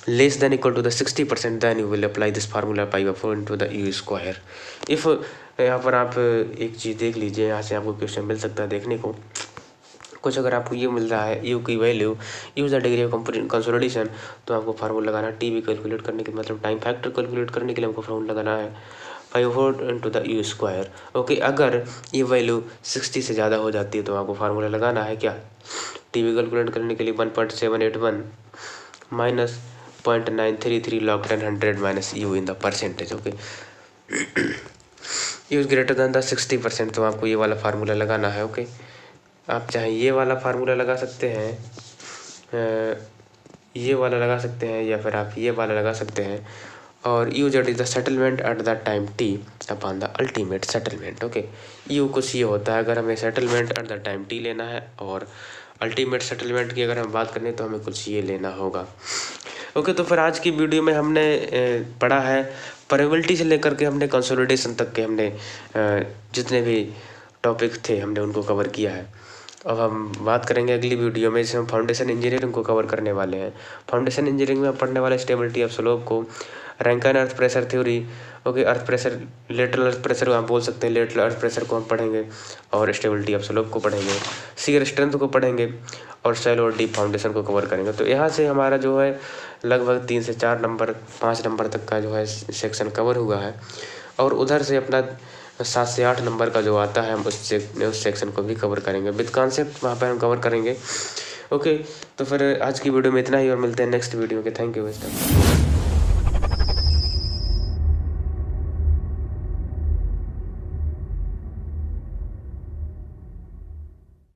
less than equal to the 60%, then you will apply this formula pi of 4 into the U square. If यहाँ पर आप एक चीज़ देख लीजिए, यहाँ से आपको क्वेश्चन मिल सकता है देखने को। कुछ अगर आपको ये मिल रहा है यू की value, use the degree of consolidation, तो आपको फार्मूला लगाना है टी बी कैलकुलेट करने के, मतलब टाइम फैक्टर कैलकुलेट करने के लिए हमको फार्मूला लगाना है 5 into the U square. Okay, अगर ये वैल्यू 60 से ज़्यादा हो जाती है तो आपको फार्मूला लगाना है क्या, टी बी कैलकुलेट करने के लिए 1.781 minus 0.933 log 10 minus you in the percentage. Okay, use greater than the 60%, तो आपको ये वाला फार्मूला लगाना है। ओके, आप चाहे ये वाला फार्मूला लगा सकते हैं, ये वाला लगा सकते हैं, या फिर आप ये वाला लगा सकते हैं। और you Z is the settlement at the time T upon the ultimate settlement. Okay, you कुछ ये होता है अगर हमें settlement at the time T लेना है, और अल्टीमेट सेटलमेंट की अगर हम बात करें तो हमें कुछ ये लेना होगा। ओके, तो फिर आज की वीडियो में हमने पढ़ा है प्रोबेबिलिटी से लेकर के हमने कंसोलिडेशन तक के हमने जितने भी टॉपिक थे हमने उनको कवर किया है। अब हम बात करेंगे अगली वीडियो में, जिसमें हम फाउंडेशन इंजीनियरिंग को कवर करने वाले हैं। फाउंडेशन इंजीनियरिंग में पढ़ने वाले स्टेबिलिटी ऑफ स्लोप को, Rankine earth pressure theory. Okay, earth pressure, lateral earth pressure को आप बोल सकते हैं, लेटरल अर्थ प्रेशर को हम पढ़ेंगे, और स्टेबिलिटी ऑफ स्लोप को पढ़ेंगे, शियर स्ट्रेंथ को पढ़ेंगे, और शैलो और डीप फाउंडेशन को कवर करेंगे। तो यहाँ से हमारा जो है लगभग 3 से 4 नंबर 5 नंबर तक का जो है सेक्शन कवर हुआ है, और उधर से अपना 7 से 8 नंबर का जो आता है हम उस सेक्शन को भी कवर करेंगे विद कॉन्सेप्ट, वहाँ पर हम कवर करेंगे। ओके, तो फिर आज की वीडियो में इतना ही, और मिलते हैं नेक्स्ट वीडियो के। Thank you.